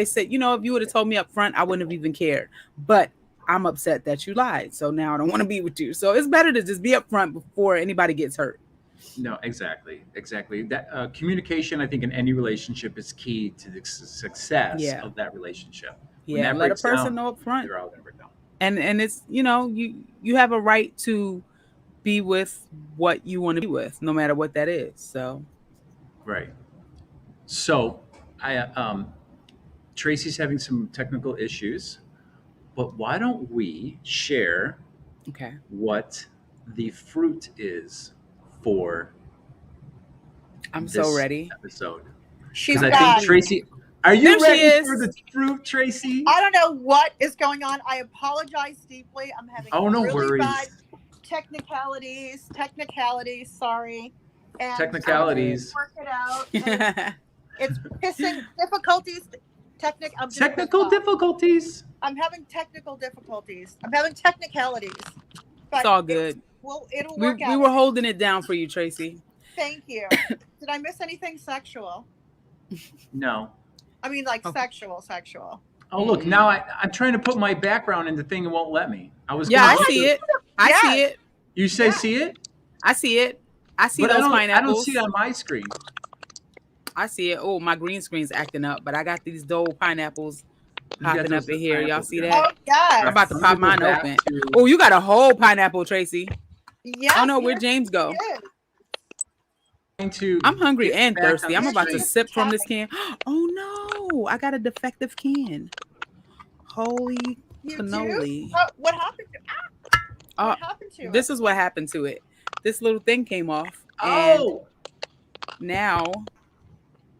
C: said, if you would have told me up front, I wouldn't have even cared. But I'm upset that you lied, so now I don't want to be with you. So it's better to just be upfront before anybody gets hurt.
A: No, exactly. That communication, I think, in any relationship is key to the success
C: Yeah,
A: of that relationship. When
C: yeah.
A: that
C: Let a
A: breaks
C: person
A: down,
C: know up front,
A: they're all going to break down.
C: and it's, you have a right to be with what you want to be with, no matter what that is. So
A: Right. So, I Tracy's having some technical issues, but why don't we share
C: okay,
A: what the fruit is for
C: I'm so
A: this
C: ready.
A: episode?
B: She's
A: Because
C: All
A: I
C: right,
A: think
B: back.
C: shoot.
A: Tracy, are you
C: There she
A: ready for
C: is.
A: the fruit, Tracy?
B: I don't know what is going on. I apologize deeply. I'm having
A: Oh, no
B: really bad
A: worries.
B: technicalities. Sorry, and
C: It's
B: I
C: all
B: can't
C: good.
A: Technicalities.
B: work it out, and it's pissing difficulties. I'm just pissed
A: Technical
B: off.
A: difficulties.
B: I'm having technical difficulties. I'm having technicalities,
C: It's
B: but
C: all good.
B: it'll
C: We
B: work
C: we
B: out.
C: were holding it down for you, Tracy.
B: Thank you. Did I miss anything sexual?
A: No.
B: I mean, like
C: Oh,
B: sexual.
A: Oh, look,
C: mm-mm.
A: now I'm trying to put my background in the thing and won't let me. I was
C: Yeah,
A: going to
C: I
B: Oh,
A: put
C: see
A: the.
C: it. I see
B: yes,
C: it.
A: You say
B: yes.
A: see it?
C: I see it. I see
A: But
C: those
A: I don't see it
C: pineapples.
A: on my screen.
C: I see it. Oh, my green screen's acting up, but I got these dole pineapples
A: You got
C: popping up
A: those
C: in here. Y'all
A: pineapples
C: see
A: there.
C: that?
B: Oh,
A: All
C: I'm
A: right,
C: about
B: yes.
C: to
A: I'm going
C: pop
A: to go
C: mine
A: back
C: open.
A: to.
C: Oh, you got a whole pineapple, Tracy. Oh
B: Yes,
C: no, where'd
B: yes,
C: James
B: he
C: go?
B: is.
A: Trying to
C: I'm hungry
A: get
C: and
A: back on
C: thirsty.
A: the
C: I'm
B: Here
C: about
B: she
C: to
A: screen.
B: is
C: sip from this
B: tapping.
C: can. Oh no, I got a defective can. Holy
B: You do?
C: cannoli.
B: Oh, what happened to?
C: Uh,
B: What happened to it?
C: this is what happened to it. This little thing came off, and
A: Oh,
C: now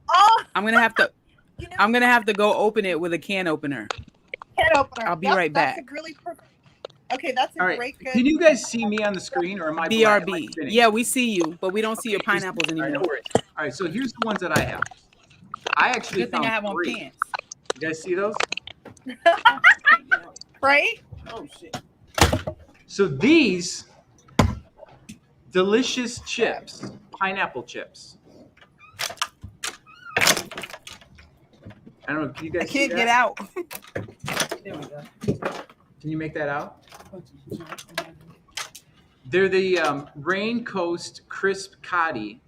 B: Oh,
C: I'm gonna have to.
B: you know,
C: I'm gonna have to go open it with a can opener.
B: can opener.
C: I'll be
B: Yep,
C: right
B: that's a
C: back.
B: really perfect. Okay, that's a
A: all right.
B: great good.
A: Can you guys see me on the screen, or am I black? Am I
C: BRB.
A: spinning?
C: Yeah, we see you, but we don't see your
A: Okay, you see,
C: pineapples
A: all right,
C: anymore.
A: no worries. All right, so here's the ones that I have. I actually
C: Good thing I
A: found
C: have on
A: three.
C: pants.
A: You guys see those?
C: Oh, I can't get out.
B: Right?
C: Oh shit.
A: So these delicious chips, pineapple chips. I don't know. Can you
C: I
A: guys see
C: can't get
A: that?
C: out. There we go.
A: Can you make that out? They're the Rain Coast Crisp Cotty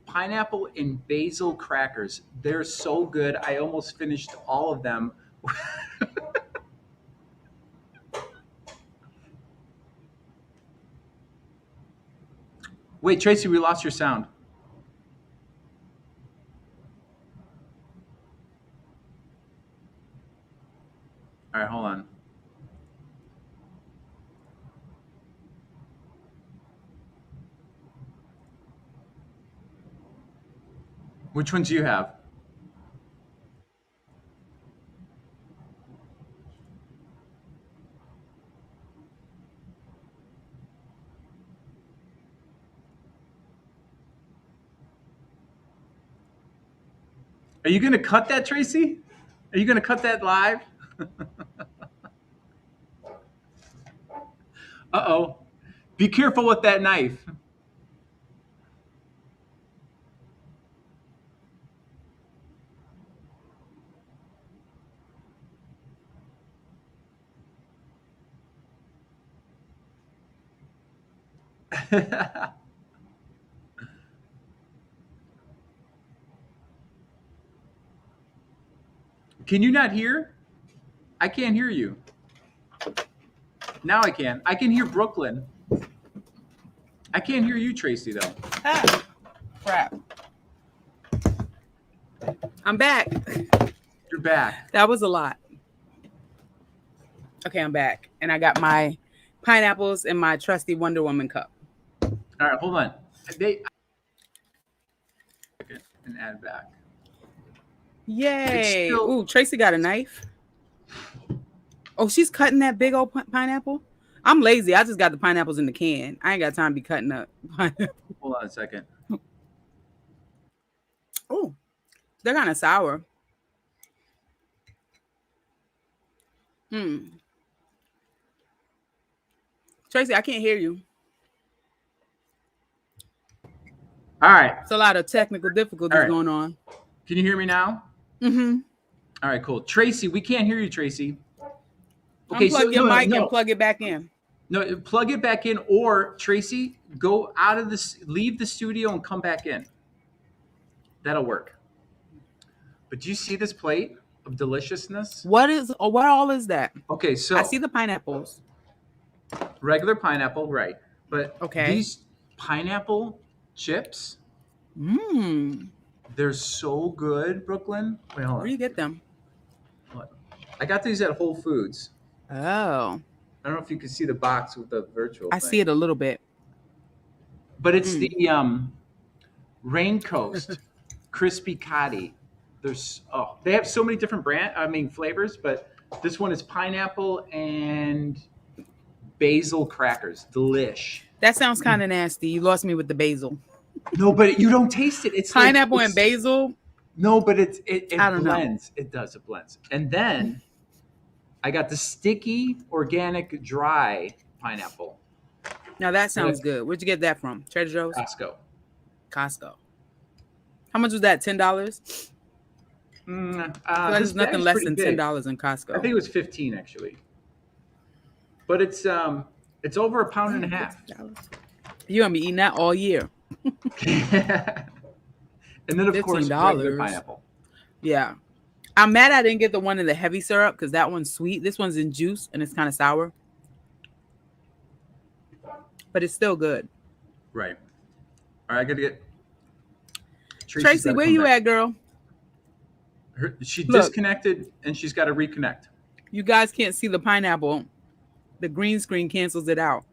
A: pineapple and basil crackers. They're so good. I almost finished all of them. Wait, Tracy, we lost your sound. All right, hold on. Which ones do you have? Are you going to cut that, Traci? Are you going to cut that live? Uh-oh. Be careful with that knife. Can you not hear? I can't hear you. Now I can. I can hear Brooklyn. I can't hear you, Traci, though.
C: Ah, crap. I'm back.
A: You're back.
C: That was a lot. Okay, I'm back. And I got my pineapples in my trusty Wonder Woman cup.
A: All right, hold on. And add back.
C: Yay.
A: Still...
C: Ooh, Traci got a knife. Oh, she's cutting that big old pineapple? I'm lazy. I just got the pineapples in the can. I ain't got time to be cutting up pineapple.
A: Hold on a second.
C: Oh, they're kind of sour. Traci, I can't hear you.
A: All right.
C: It's a lot of technical difficulties going on.
A: Can you hear me now?
C: Mm-hmm.
A: All right, cool. Traci, we can't hear you, Traci.
C: Okay, unplug your mic and plug it back in.
A: No, plug it back in, or Traci, go out of this, leave the studio and come back in. That'll work. But do you see this plate of deliciousness?
C: What all is that?
A: Okay, so
C: I see the pineapples.
A: Regular pineapple, right? But
C: okay,
A: these pineapple chips, they're so good, Brooklyn. Wait, hold on.
C: Where do you get them?
A: I got these at Whole Foods.
C: Oh.
A: I don't know if you can see the box with the virtual
C: I see it a little bit.
A: But it's the Rain Coast Crispy Cotti. They have so many different flavors, but this one is pineapple and basil crackers. Delish.
C: That sounds kind of nasty. You lost me with the basil.
A: No, but you don't taste it. It's
C: pineapple and basil.
A: No, but it
C: I don't
A: blends.
C: know.
A: It does. It blends. And then I got the sticky organic dry pineapple.
C: Now that sounds good. Where'd you get that from? Trader Joe's? Costco. How much was that? $10? There's nothing less than $10 in Costco.
A: I think it was $15 actually. But it's over a pound and a half.
C: You're gonna be eating that all year.
A: And then of course regular pineapple.
C: Yeah. I'm mad I didn't get the one in the heavy syrup because that one's sweet. This one's in juice and it's kind of sour. But it's still good.
A: Right. All right, I gotta get
C: Traci, where you at, girl?
A: She disconnected and she's got to reconnect.
C: You guys can't see the pineapple. The green screen cancels it out.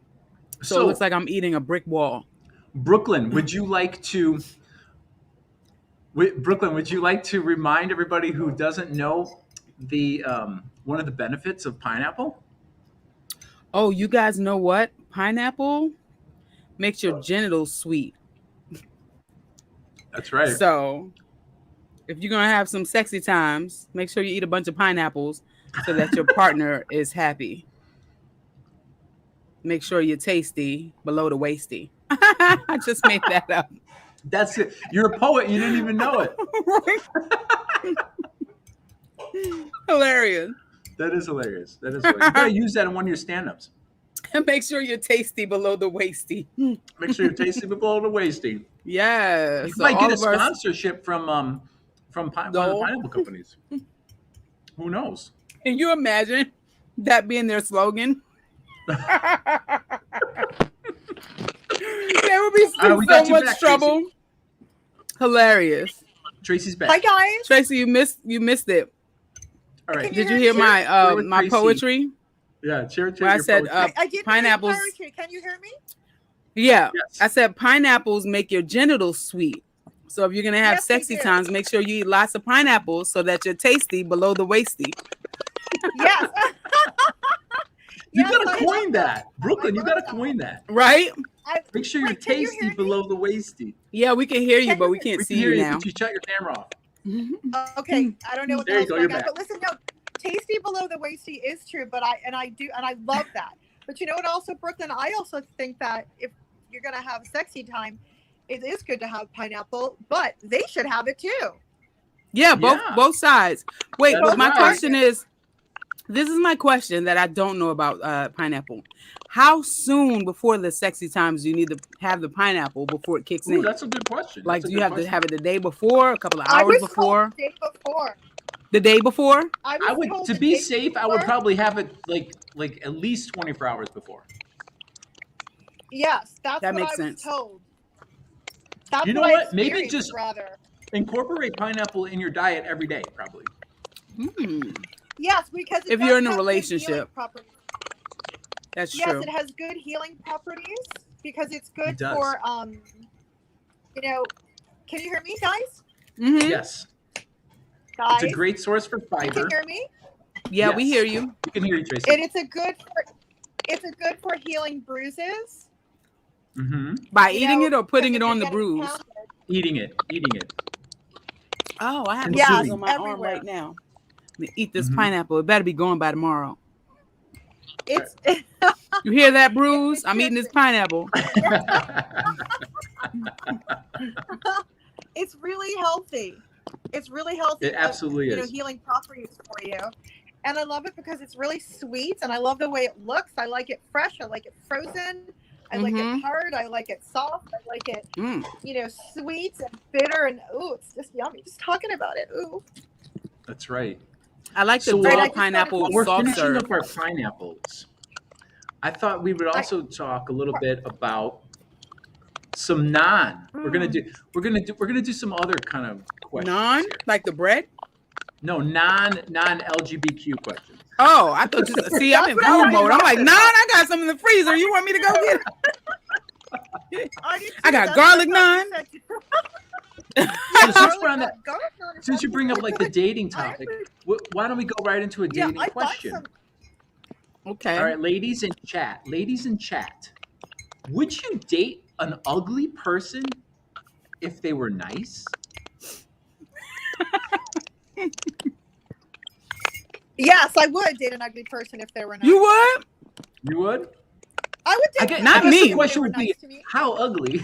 C: So it looks like I'm eating a brick wall.
A: Brooklyn, would you like to remind everybody who doesn't know the one of the benefits of pineapple?
C: Oh, you guys know what? Pineapple makes your genitals sweet.
A: That's right.
C: So if you're going to have some sexy times, make sure you eat a bunch of pineapples so that your partner is happy. Make sure you're tasty below the waisty. I just made that up.
A: That's it. You're a poet. You didn't even know it.
C: Hilarious.
A: That is hilarious. You gotta use that in one of your stand-ups.
C: And make sure you're tasty below the waisty.
A: Make sure you're tasty below the waisty.
C: Yes.
A: You might get a sponsorship from one of the pineapple companies. Who knows?
C: Can you imagine that being their slogan? There would be so much trouble. Traci. Hilarious.
A: Traci's back.
B: Hi guys.
C: Traci, you missed it.
A: All right.
C: Did you hear my poetry?
A: Yeah,
C: where I said
B: I did
C: pineapples.
B: Can you hear me?
C: Yeah.
A: Yes.
C: I said pineapples make your genitals sweet. So if you're gonna have sexy times, make sure you eat lots of pineapples so that you're tasty below the waisty.
B: Yes.
A: You gotta coin that, Brooklyn. You gotta coin that,
C: right?
A: Make sure you're tasty below the waisty.
C: Yeah, we can hear you, but we can't see you now.
A: But you shut your camera off.
B: Okay, I don't know what the hell's
A: going
B: on, but listen, no, tasty below the waisty is true, but I love that. But you know what? Also, Brooklyn, I also think that if you're gonna have a sexy time, it is good to have pineapple, but they should have it too.
C: Yeah, both sides. Wait, but my question is, this is my question that I don't know about pineapple. How soon before the sexy times do you need to have the pineapple before it kicks in?
A: That's a good question.
C: Like, do you have to have it the day before, a couple of hours before?
B: The day before.
C: The day before?
A: I would, to be safe, I would probably have it like at least 24 hours before.
B: Yes, that
C: makes
B: sense.
C: Told.
B: That's
A: you know what? Maybe just incorporate pineapple in your diet every day, probably.
B: Yes, because
C: if you're in a relationship, that's true.
B: Yes, it has good healing properties because it's good for you know. Can you hear me, guys?
C: Mm-hmm.
A: Yes.
B: Guys,
A: it's a great source for fiber.
B: You can hear me?
C: Yeah, yes. We hear you.
A: We can hear you, Tracy.
B: And it's a good for healing bruises.
A: Mm-hmm.
C: By eating it or putting it on the bruise?
A: Eating it.
C: Oh, I have bruises on my arm right now. Eat this pineapple. It better be going by tomorrow.
B: It's
C: you hear that, bruise? I'm eating this pineapple.
B: It's really healthy. It's really healthy.
A: It absolutely is.
B: Healing properties for you. And I love it because it's really sweet and I love the way it looks. I like it fresh. I like it frozen. I like it hard. I like it soft. I like it, sweet and bitter. And it's just yummy. Just talking about it. Ooh.
A: That's right.
C: I like the raw pineapple
A: we're
C: soft
A: finishing
C: serve.
A: up our pineapples. I thought we would also talk a little bit about some naan. We're gonna do some other kind of questions.
C: Naan, like the bread?
A: No, non-LGBTQ questions.
C: Oh, I thought you see. I'm in food mode. I'm like, naan. I got some in the freezer. You want me to go get it? I got garlic naan.
A: Since you bring up like the dating topic, why don't we go right into a dating question?
C: Okay.
A: All right, ladies in chat. Would you date an ugly person if they were nice?
B: Yes, I would date an ugly person if they were nice.
C: You would?
A: You would?
B: I would date.
C: Not me.
A: The question would be, how ugly?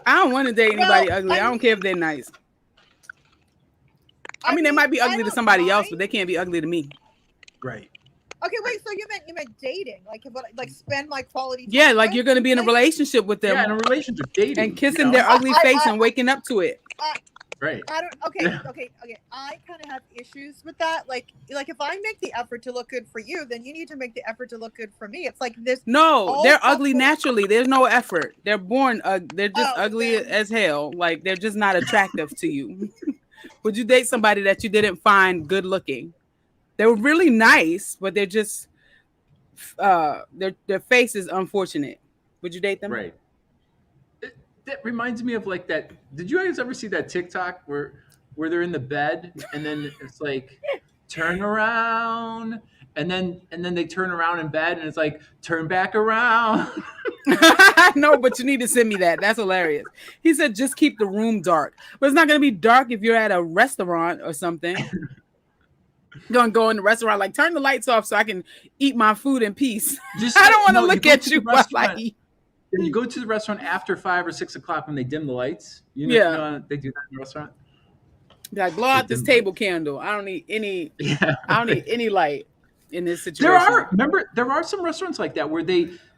C: I don't want to date anybody ugly. I don't care if they're nice. I mean, they might be ugly to somebody else, but they can't be ugly to me.
A: Right.
B: Okay, wait. So you meant dating, like spend my quality time.
C: Yeah, like you're gonna be in a relationship with them.
A: Yeah, in a relationship, dating,
C: and kissing their ugly face and waking up to it.
A: Right.
B: I don't. Okay. I kind of have issues with that. Like if I make the effort to look good for you, then you need to make the effort to look good for me. It's like this.
C: No, they're ugly naturally. There's no effort. They're born. They're just ugly as hell. Like they're just not attractive to you. Would you date somebody that you didn't find good looking? They were really nice, but they're just their face is unfortunate. Would you date them?
A: Right. That reminds me of like that. Did you guys ever see that TikTok where they're in the bed and then it's like turn around and then they turn around in bed and it's like turn back around.
C: No, but you need to send me that. That's hilarious. He said just keep the room dark, but it's not going to be dark if you're at a restaurant or something. Gonna go in the restaurant, like turn the lights off so I can eat my food in peace. I don't want to look at you while I eat.
A: And you go to the restaurant after 5 or 6 o'clock when they dim the lights. You know, they do that in the restaurant.
C: Like blow out this table candle. I don't need any. Yeah, I don't need any light in this situation.
A: There are some restaurants like that where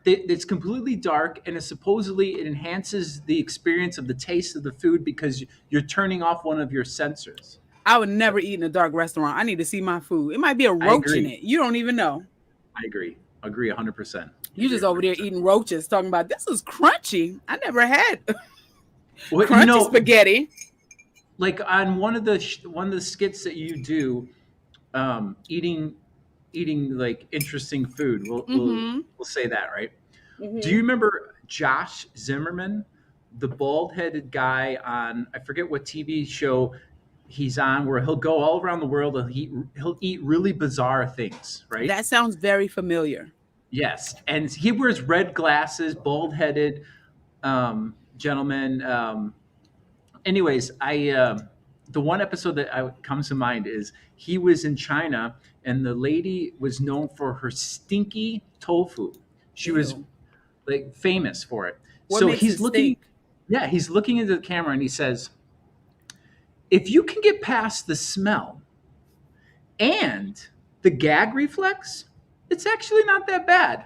A: it's completely dark and it enhances the experience of the taste of the food because you're turning off one of your sensors.
C: I would never eat in a dark restaurant. I need to see my food. It might be a roach in it. You don't even know.
A: I agree 100%.
C: You just over there eating roaches, talking about this is crunchy. I never had crunchy spaghetti.
A: Like on one of the skits that you do, eating like interesting food. We'll say that, right? Mm-hmm. Do you remember Josh Zimmerman the bald-headed guy on, I forget what TV show he's on, where he'll go all around the world and he'll eat really bizarre things, right?
C: That sounds very familiar.
A: Yes, and he wears red glasses, bald-headed gentleman. Anyways, the one episode that comes to mind is he was in China, and the lady was known for her stinky tofu. She was
C: Ew.
A: like famous for it.
C: What
A: So
C: makes
A: he's
C: it
A: looking,
C: stink?
A: yeah, he's looking into the camera and he says, "If you can get past the smell and the gag reflex, it's actually not that bad."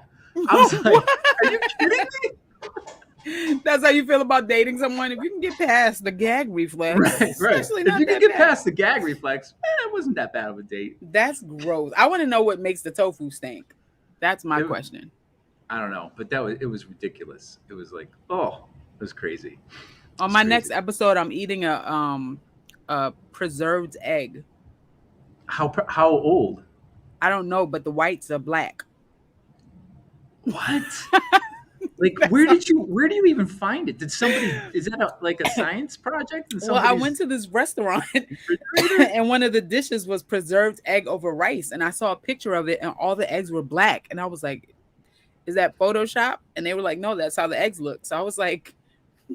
A: I was like,
C: What?
A: "Are you kidding me?"
C: That's how you feel about dating someone. If you can get past the gag reflex,
A: Right, right.
C: especially
A: If
C: not
A: you can
C: that
A: get
C: bad.
A: past the gag reflex, it wasn't that bad of a date.
C: That's gross. I want to know what makes the tofu stink. That's my
A: It-
C: question.
A: I don't know, but it was ridiculous. It was like, oh, it was crazy.
C: On
A: It's
C: my
A: crazy.
C: next episode, I'm eating a preserved egg.
A: How old?
C: I don't know, but the whites are black.
A: What? Like, where do you even find it? Did somebody, is that like a science project?
C: Well, I went to this restaurant and one of the dishes was preserved egg over rice. And I saw a picture of it and all the eggs were black. And I was like, is that Photoshop? And they were like, no, that's how the eggs look. So I was like,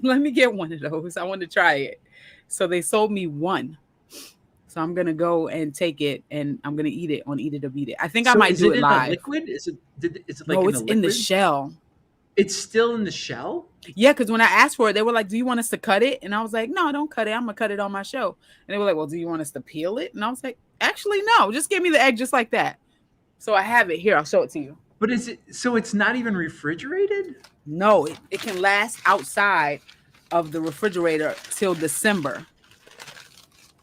C: let me get one of those. I want to try it. So they sold me one. So I'm going to go and take it and I'm going to eat it on Eat It or Beat It. I think I might do it live.
A: Liquid? Is it like
C: No,
A: in
C: it's
A: a
C: in
A: liquid?
C: the shell.
A: It's still in the shell?
C: Yeah, because when I asked for it, they were like, do you want us to cut it? And I was like, no, don't cut it. I'm going to cut it on my show. And they were like, well, do you want us to peel it? And I was like, actually, no, just give me the egg just like that. So I have it here. I'll show it to you.
A: But so it's not even refrigerated?
C: No, it can last outside of the refrigerator till December.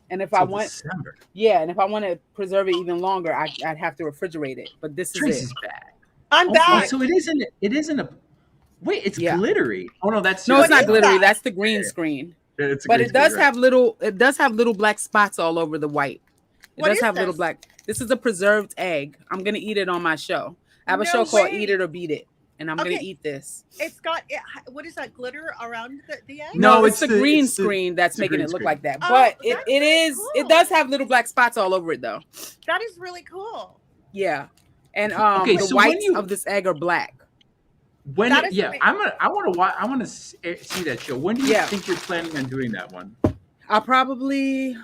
C: And if I want,
A: December.
C: Yeah, and if I want to preserve it even longer, I'd have to refrigerate it. But this is
A: Tracy's
C: it.
A: back.
B: I'm back.
A: So it isn't a. Wait, it's glittery. Oh no, that's
C: no, it's not glittery.
B: that?
C: That's the green screen.
A: It's a
C: But
A: green
C: it does
A: screen,
C: have little. It does have little black spots all over the white. It
B: What
C: does
B: is
C: have little
B: this?
C: black. This is a preserved egg. I'm gonna eat it on my show. I have a
B: No
C: show called
B: way.
C: Eat It or Beat It, and I'm gonna
B: Okay.
C: eat this.
B: It's got what is that glitter around the egg?
C: No,
A: No,
C: it's the green
A: it's the-
C: screen that's
A: it's the
C: making
A: green
C: it look
A: screen.
C: like that.
B: Oh,
C: But
B: that's
C: it is.
B: cool.
C: It does have little black spots all over it though.
B: That is really cool.
C: Yeah, and
A: Okay,
C: the
A: so when
C: whites
A: you-
C: of this egg are black.
A: When
B: That is
A: yeah,
B: amazing.
A: I want to watch. I want to see that show. When do you
C: Yeah.
A: think you're planning on doing that one?
C: I'll probably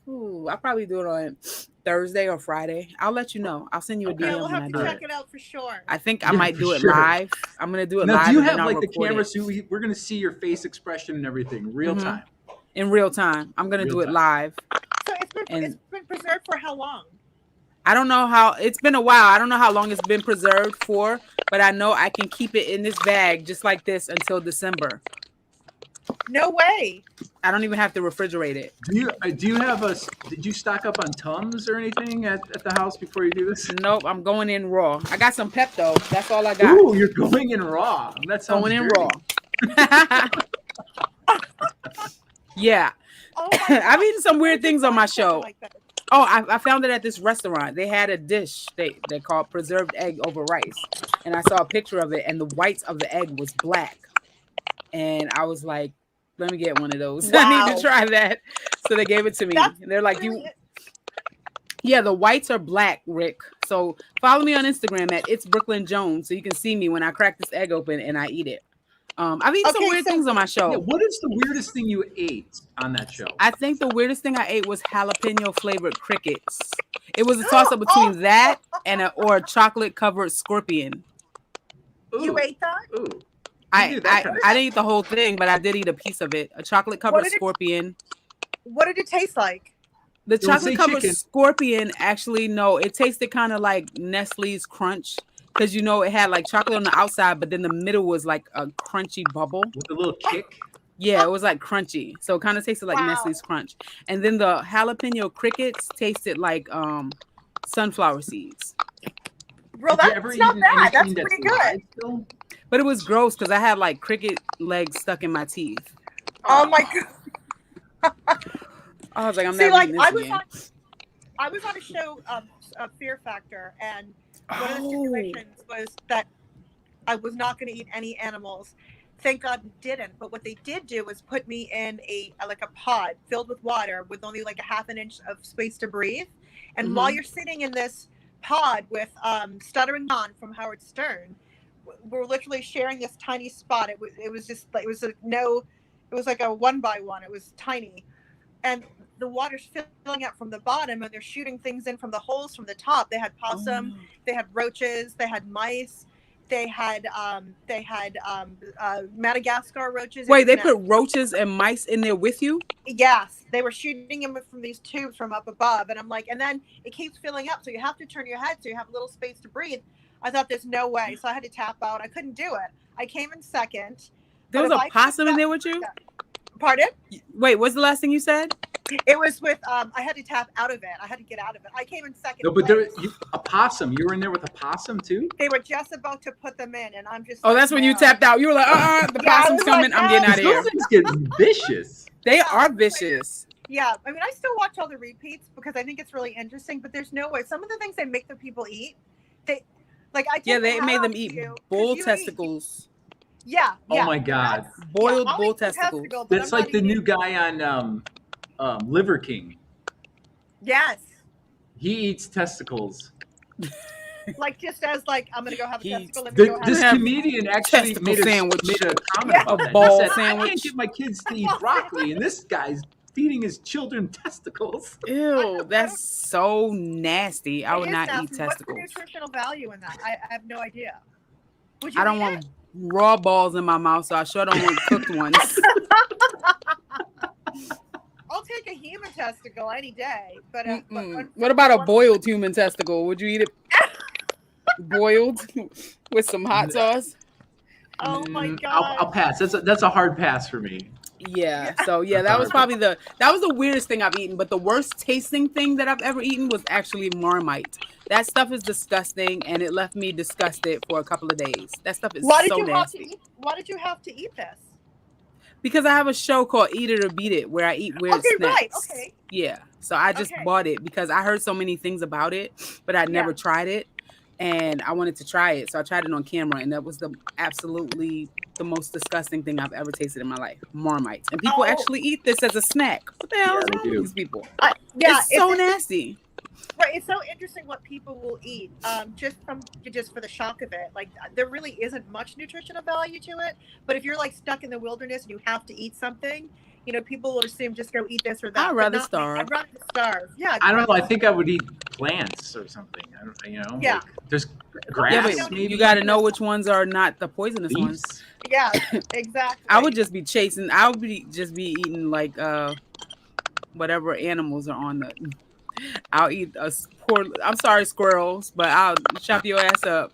C: do it on Thursday or Friday. I'll let you know. I'll send you a
A: Okay.
C: DM
B: Yeah, we'll
C: when
B: have
C: I
B: to
C: do
B: check
C: it.
B: it out for sure.
C: I think I
A: Yeah,
C: might
A: for
C: do it
A: sure.
C: live. I'm gonna do it
A: Now,
C: live.
A: do you
C: and
A: have
C: then I'll
A: like the
C: record
A: camera?
C: it
A: So we're gonna see your face expression and everything real
C: Mhm.
A: time.
C: in real time. I'm gonna
A: Real
C: do it
A: time.
C: live.
B: So
C: And-
B: it's been preserved for how long?
C: I don't know how. It's been a while. I don't know how long it's been preserved for, but I know I can keep it in this bag just like this until December.
B: No way.
C: I don't even have to refrigerate it.
A: Do you have Did you stock up on Tums or anything at the house before you do this?
C: Nope, I'm going in raw. I got some Pepto. That's all I got.
A: Ooh, you're going in raw. That sounds
C: Going in
A: dirty.
C: raw. Yeah.
B: Oh my
C: I've
B: God.
C: eaten some weird things on my
B: Something
C: show.
B: like that.
C: Oh, I found it at this restaurant. They had a dish they called preserved egg over rice. And I saw a picture of it and the whites of the egg was black. And I was like, let me get one of those. I need
B: Wow.
C: to try that. So they gave it to me.
B: That's
C: And they're like,
B: Really-
C: yeah, the whites are black, Rick. So follow me on Instagram at It's Brooklyn Jones so you can see me when I crack this egg open and I eat it. I've eaten some
B: Okay,
C: weird
B: so-
C: things on my show.
A: Yeah, what is the weirdest thing you ate on that show?
C: I think the weirdest thing I ate was jalapeno flavored crickets. It was a toss up between that and a chocolate covered scorpion.
B: You ate that?
A: Ooh.
C: I
A: do that kind of
C: didn't eat the whole thing, but I did eat a piece of it. A chocolate
B: What
C: covered
B: did it-
C: scorpion.
B: What did it taste like?
C: The
A: Don't say
C: chocolate covered
A: chicken.
C: scorpion actually it tasted kind of like Nestle's Crunch because it had like chocolate on the outside, but then the middle was like a crunchy bubble.
A: With a little kick.
C: Yeah, it was like crunchy. So it kind of tasted like
B: Wow.
C: Nestle's Crunch. And then the jalapeno crickets tasted like sunflower seeds.
B: Bro,
A: Have you
B: that's
A: ever
B: not
A: eaten
B: bad. That's
A: anything
B: pretty
A: live
B: good.
A: still?
C: But it was gross because I had like cricket legs stuck in my teeth.
B: Oh my God.
C: I was like, I'm
B: See,
C: never
B: like
C: eating this
B: I was
C: again.
B: I was on a show, Fear Factor, and one of the
C: Oh.
B: stipulations was that I was not going to eat any animals. Thank God it didn't. But what they did do was put me in a like a pod filled with water with only like a half an inch of space to breathe. And while you're sitting in this pod with Stuttering John from Howard Stern, we're literally sharing this tiny spot. It was just like it was like a 1 by 1. It was tiny, and the water's filling up from the bottom, and they're shooting things in from the holes from the top. They had possum, they had roaches, they had mice, they had Madagascar roaches.
C: Wait, they put roaches and mice in there with you?
B: Yes, they were shooting them from these tubes from up above, and I'm like, and then it keeps filling up, so you have to turn your head so you have a little space to breathe. I thought there's no way, so I had to tap out. I couldn't do it. I came in second.
C: There was a possum in there with you?
B: Pardon?
C: Wait, what's the last thing you said?
B: It was with I had to tap out of it. I had to get out of it. I came in second.
A: No, but a possum. You were in there with a possum too?
B: They were just about to put them in, and I'm just.
C: Oh, that's when you tapped out. You were like, the possum's coming. I'm getting out of here.
A: Those things get vicious.
C: They are vicious.
B: Yeah, I mean, I still watch all the repeats because I think it's really interesting. But there's no way. Some of the things they make the people eat, they
C: they made them eat bull testicles.
B: Yeah.
A: Oh my God.
C: Boiled bull testicles.
A: That's like the new guy on Liver King.
B: Yes.
A: He eats testicles.
B: Like just as like I'm gonna go have a testicle.
A: This comedian actually made a comment about that.
C: Ball
A: said,
C: sandwich.
A: I can't get my kids to eat broccoli, and this guy's feeding his children testicles.
C: Ew, that's so nasty. I would not eat testicles.
B: What's the nutritional value in that? I have no idea.
C: I don't want raw balls in my mouth, so I sure don't want cooked ones.
B: I'll take a human testicle any day, but
C: what about a boiled human testicle? Would you eat it boiled with some hot sauce?
B: Oh my God!
A: I'll pass. That's a hard pass for me.
C: Yeah. So that was probably the weirdest thing I've eaten. But the worst tasting thing that I've ever eaten was actually Marmite. That stuff is disgusting, and it left me disgusted for a couple of days. That stuff is so nasty.
B: Why did you have to eat this?
C: Because I have a show called Eat It or Beat It where I eat weird snacks.
B: Right. Okay.
C: Yeah. So I just bought it because I heard so many things about it, but I'd never tried it. And I wanted to try it. So I tried it on camera, and that was absolutely the most disgusting thing I've ever tasted in my life. Marmite. And people actually eat this as a snack. What the hell is wrong with these people? It's so nasty.
B: Right, it's so interesting what people will eat, just for the shock of it. Like there really isn't much nutritional value to it, but if you're like stuck in the wilderness and you have to eat something, people will assume just go eat this or that.
C: I'd rather starve.
B: I'd rather starve. Yeah.
A: I don't know. I think I would eat plants or something. I don't.
B: Yeah.
A: Like, there's grass.
C: Yeah, but
A: maybe.
C: You got to know which ones are not the poisonous ones.
B: Yeah, exactly.
C: I would just be chasing. I would be eating like whatever animals are on the. I'll eat I'm sorry, squirrels, but I'll chop your ass up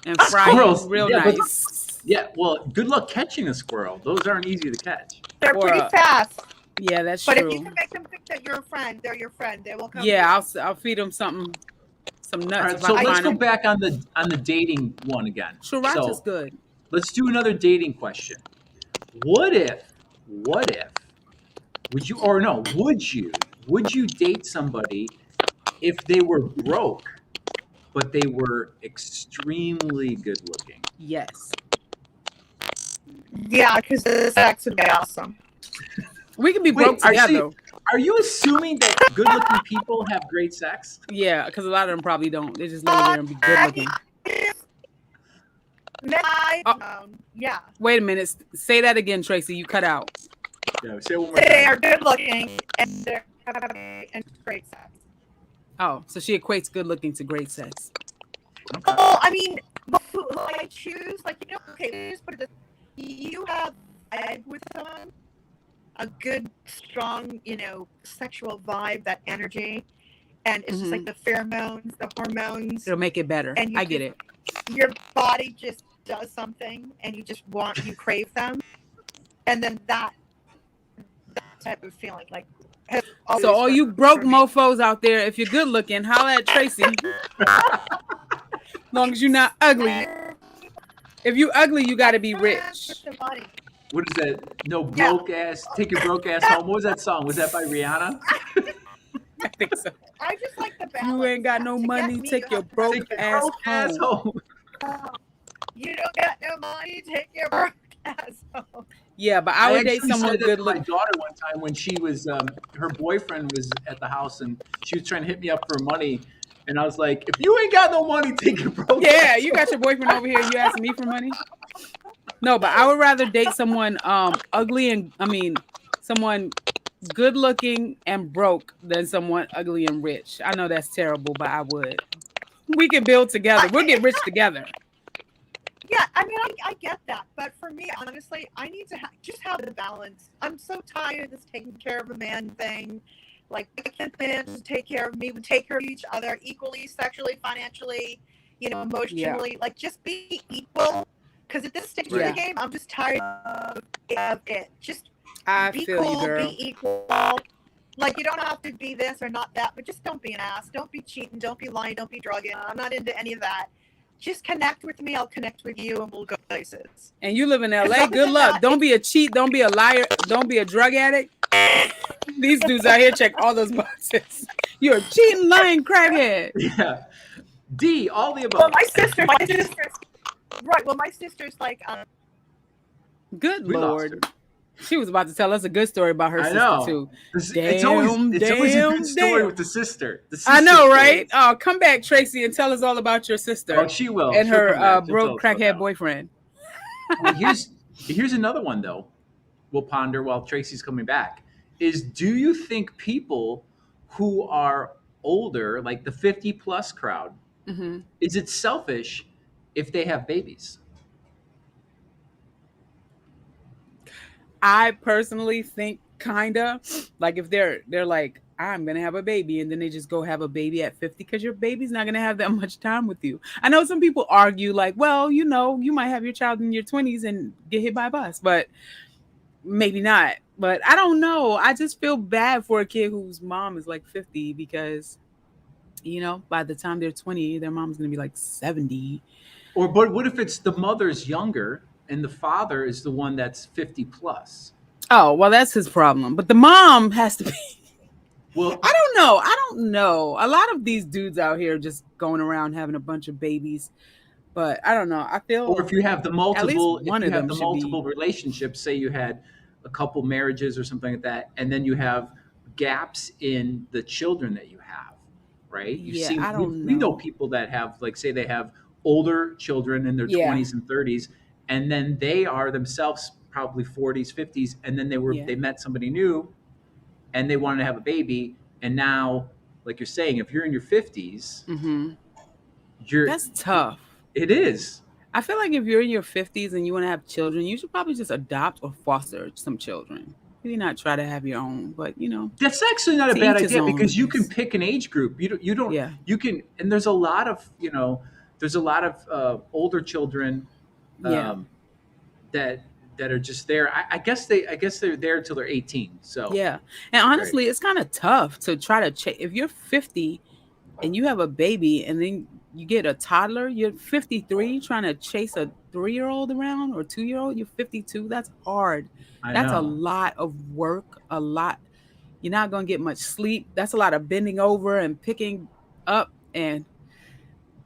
C: and fry you real nice.
A: Yeah, well, good luck catching a squirrel. Those aren't easy to catch.
B: They're pretty fast.
C: Yeah, that's
B: true.
C: But
B: if you can make them think that you're a friend, they're your friend. They will come.
C: Yeah, I'll feed them some nuts.
A: Right, so let's go back on the dating one again.
C: Sriracha's good.
A: Let's do another dating question. What if would you date somebody if they were broke, but they were extremely good looking?
C: Yes.
B: Yeah, because the sex would be awesome.
C: We can be broke together.
A: Are you assuming that good looking people have great sex?
C: Yeah, because a lot of them probably don't. They just lay there and be good looking.
B: Yeah.
C: Wait a minute. Say that again, Tracy. You cut out.
A: Yeah, say it one more time.
B: They are good looking and they're great sex.
C: Oh, so she equates good looking to great sex.
B: Okay. Well, I mean, I choose okay, just put it this. You have with someone a good, strong, sexual vibe, that energy, and it's just like the pheromones, the hormones.
C: It'll make it better. I get it.
B: Your body just does something, and you crave them, and then that type of feeling, like.
C: So all you broke mofos out there, if you're good looking, holla at Tracy. As long as you're not ugly. If you ugly, you got to be rich.
A: What is that? No broke ass. Take your broke ass home. What was that song? Was that by Rihanna?
C: I think so.
B: I just like the balance.
C: You ain't got no money. Take your broke ass home.
B: You don't got no money. Take your broke ass
C: Yeah, but I
A: I
C: would date
A: actually
C: someone
A: said that
C: good
A: to my
C: look.
A: daughter one time when she was her boyfriend was at the house and she was trying to hit me up for money, and I was like, "If you ain't got no money, take your broke
C: Yeah,
A: ass
C: you
A: home."
C: got your boyfriend over here. You asking me for money? No, but I would rather date someone ugly and I mean someone good looking and broke than someone ugly and rich. I know that's terrible, but I would. We can build together. We'll get
B: It's
C: rich
B: not.
C: together.
B: Yeah, I mean, I get that, but for me, honestly, I need to just have the balance. I'm so tired of this taking care of a man thing. Like, I can't man to take care of me. We take care of each other equally, sexually, financially,
C: Yeah.
B: emotionally. Like, just be equal. Because at this stage of the
A: Right.
C: Yeah.
B: game, I'm just tired of it. Just
C: I
B: be
C: feel you,
B: cool,
C: girl.
B: be equal. Like, you don't have to be this or not that, but just don't be an ass. Don't be cheating. Don't be lying. Don't be drugging. I'm not into any of that. Just connect with me. I'll connect with you, and we'll go places.
C: And you live in
B: Because
C: LA,
B: other
C: good
B: than
C: luck.
B: that,
C: Don't
B: it's
C: be a cheat. Don't be a liar. Don't be a drug addict. These dudes out here check all those boxes. You're a cheating, lying crackhead.
A: Yeah. D, all the
B: well,
A: above.
B: my sister's right. Well, my sister's like,
C: Good
A: We lost her.
C: Lord. She was about to tell us a good story about her
A: I
C: sister
A: know.
C: too.
A: It's always
C: Damn,
A: it's always a good
C: damn,
A: story
C: damn.
A: with the sister. The
C: I
A: sister
C: know, right?
A: stories.
C: Oh, come back, Tracy, and tell us all about your
A: Oh,
C: sister
A: she will.
C: and
A: She'll
C: her
A: come back. She'll tell
C: broke
A: us about that
C: crackhead
A: one.
C: boyfriend.
A: Well, here's another one though. We'll ponder while Tracy's coming back. Is do you think people who are older, like the 50 plus crowd,
C: Hmm.
A: is it selfish if they have babies?
C: I personally think kinda like if they're like I'm gonna have a baby and then they just go have a baby at 50 because your baby's not gonna have that much time with you. I know some people argue like, well, you might have your child in your 20s and get hit by a bus, but maybe not. But I don't know. I just feel bad for a kid whose mom is like 50 because by the time they're 20, their mom's gonna be like 70.
A: Or but what if it's the mother's younger and the father is the one that's 50 plus?
C: Oh, well, that's his problem. But the mom has to be.
A: Well,
C: I don't know. I don't know. A lot of these dudes out here just going around having a bunch of babies. But I don't know. I
A: or
C: feel at least
A: if
C: one
A: you
C: of
A: have
C: them
A: the
C: should be.
A: multiple relationships, say you had a couple marriages or something like that, and then you have gaps in the children that you have, right? You've
C: Yeah,
A: seen
C: I don't
A: we know
C: know.
A: people that have, like, say they have older children in their
C: Yeah,
A: 20s and 30s, and then they are themselves probably 40s 50s, and then
C: yeah.
A: they met somebody new and they wanted to have a baby, and now, like you're saying, if you're in your 50s,
C: Hmm.
A: you're
C: That's tough.
A: it is.
C: I feel like if you're in your 50s and you want to have children, you should probably just adopt or foster some children. Maybe not try to have your own, but
A: That's actually not a
C: to
A: bad
C: each his
A: idea
C: own, I
A: because you can
C: guess.
A: pick an age group. You don't
C: Yeah,
A: you can, and there's a lot of there's a lot of older children
C: yeah.
A: um, that are just there. I guess they're there until they're 18. So
C: Yeah. And
A: right,
C: honestly, it's kind of tough to try to if you're 50 and you have a baby and then you get a toddler, you're 53 trying to chase a 3-year-old around or 2-year-old, you're 52. That's hard.
A: I
C: That's a
A: know.
C: lot of work, a lot. You're not going to get much sleep. That's a lot of bending over and picking up. And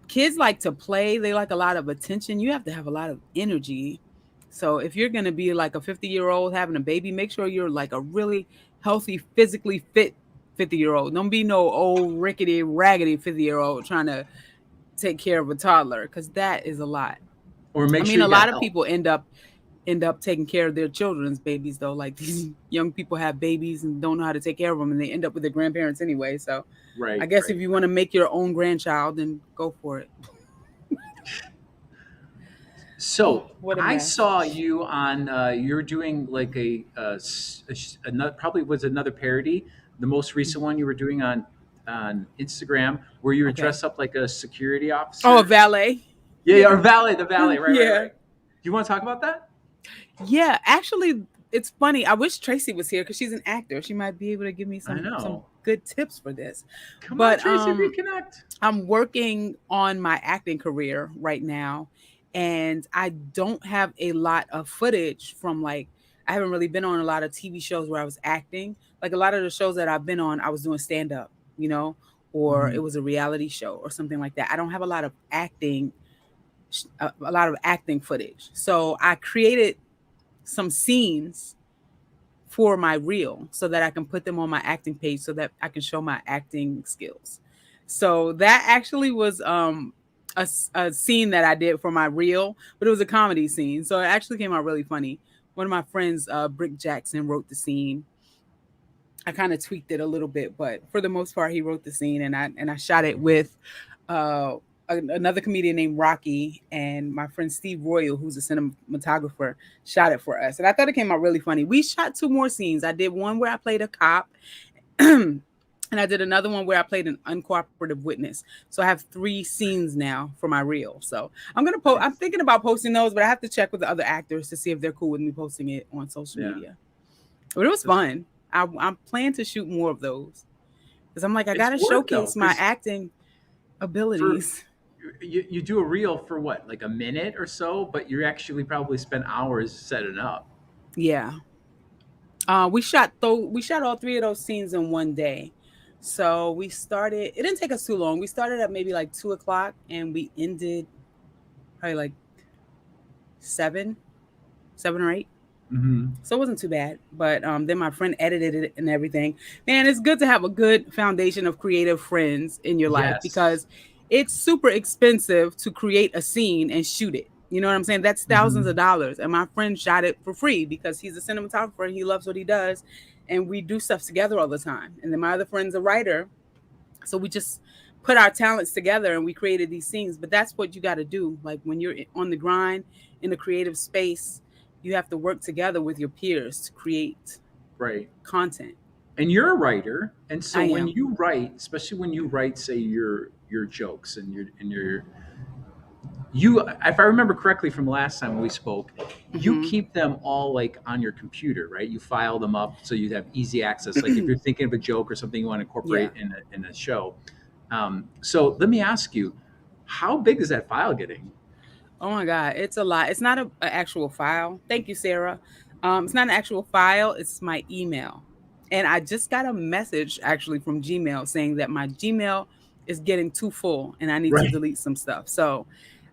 C: kids like to play, they like a lot of attention. You have to have a lot of energy. So if you're going to be like a 50-year-old having a baby, make sure you're like a really healthy, physically fit 50-year-old. Don't be no old rickety raggedy 50-year-old trying to take care of a toddler because that is a lot.
A: Or
C: I
A: make
C: mean,
A: sure
C: a
A: you got
C: lot of
A: help.
C: people end up taking care of their children's babies though. Like these young people have babies and don't know how to take care of them and they end up with their grandparents anyway. So I
A: Right,
C: guess if
A: right.
C: you want to make your own grandchild, then go for it. Oh,
A: So
C: what a
A: I
C: mess.
A: saw you on. You're doing like another, probably was another parody. The most recent one you were doing on Instagram, where you were
C: Okay.
A: dressed up like a security
C: Oh, a
A: officer.
C: valet.
A: Yeah, yeah, or
C: Yeah.
A: valet, the valet. Right, right,
C: Yeah.
A: right. Do you want to talk about that?
C: Yeah. Actually, it's funny. I wish Tracy was here because she's an actor. She might be able to give me
A: I
C: some
A: know.
C: good tips for this.
A: Come on,
C: But
A: Tracy, reconnect.
C: I'm working on my acting career right now, and I don't have a lot of footage from like I haven't really been on a lot of TV shows where I was acting. Like a lot of the shows that I've been on, I was doing stand up, or it
A: Mhm.
C: was a reality show or something like that. I don't have a lot of acting footage. So I created some scenes for my reel so that I can put them on my acting page so that I can show my acting skills. So that actually was a scene that I did for my reel, but it was a comedy scene. So it actually came out really funny. One of my friends, Brick Jackson, wrote the scene. I kind of tweaked it a little bit, but for the most part, he wrote the scene, and I shot it with uh, another comedian named Rocky and my friend Steve Royal, who's a cinematographer, shot it for us, and I thought it came out really funny. We shot two more scenes. I did one where I played a cop. And I did another one where I played an uncooperative witness. So I have 3 scenes now for my reel. So I'm gonna post. I'm
A: Nice.
C: thinking about posting those, but I have to check with the other actors to see if they're cool with me posting it on social
A: Yeah.
C: media. But it was
A: That's,
C: fun. I'm planning to shoot more of those because I'm like I
A: it's
C: gotta
A: work though,
C: showcase my
A: because
C: acting
A: for
C: abilities.
A: you do a reel for what, like a minute or so, but you actually probably spend hours setting up.
C: Yeah. We shot all 3 of those scenes in one day. So we started. It didn't take us too long. We started at maybe like 2 o'clock, and we ended probably like 7, 7 or 8.
A: Hmm.
C: So it wasn't too bad. But then my friend edited it and everything. Man, it's good to have a good foundation of creative friends in your life
A: Yes.
C: because it's super expensive to create a scene and shoot it. You know what I'm saying? That's thousands of
A: Hmm.
C: dollars. And my friend shot it for free because he's a cinematographer and he loves what he does. And we do stuff together all the time. And then my other friend's a writer. So we just put our talents together and we created these scenes. But that's what you got to do. Like when you're on the grind in a creative space, you have to work together with your peers to create
A: Right.
C: content.
A: And you're a writer, and so
C: I
A: when
C: am.
A: you write, especially when you write, say your jokes and your you, if I remember correctly from last time we spoke, you
C: Hmm.
A: keep them all like on your computer, right? You file them up so you have easy access. Like if you're thinking of a joke or something you want to
C: Yeah.
A: incorporate in a show. So let me ask you, how big is that file getting?
C: Oh my God, it's a lot. It's not a actual file. Thank you, Sarah. It's not an actual file. It's my email, and I just got a message actually from Gmail saying that my Gmail is getting too full and I need to
A: Right.
C: delete some stuff. So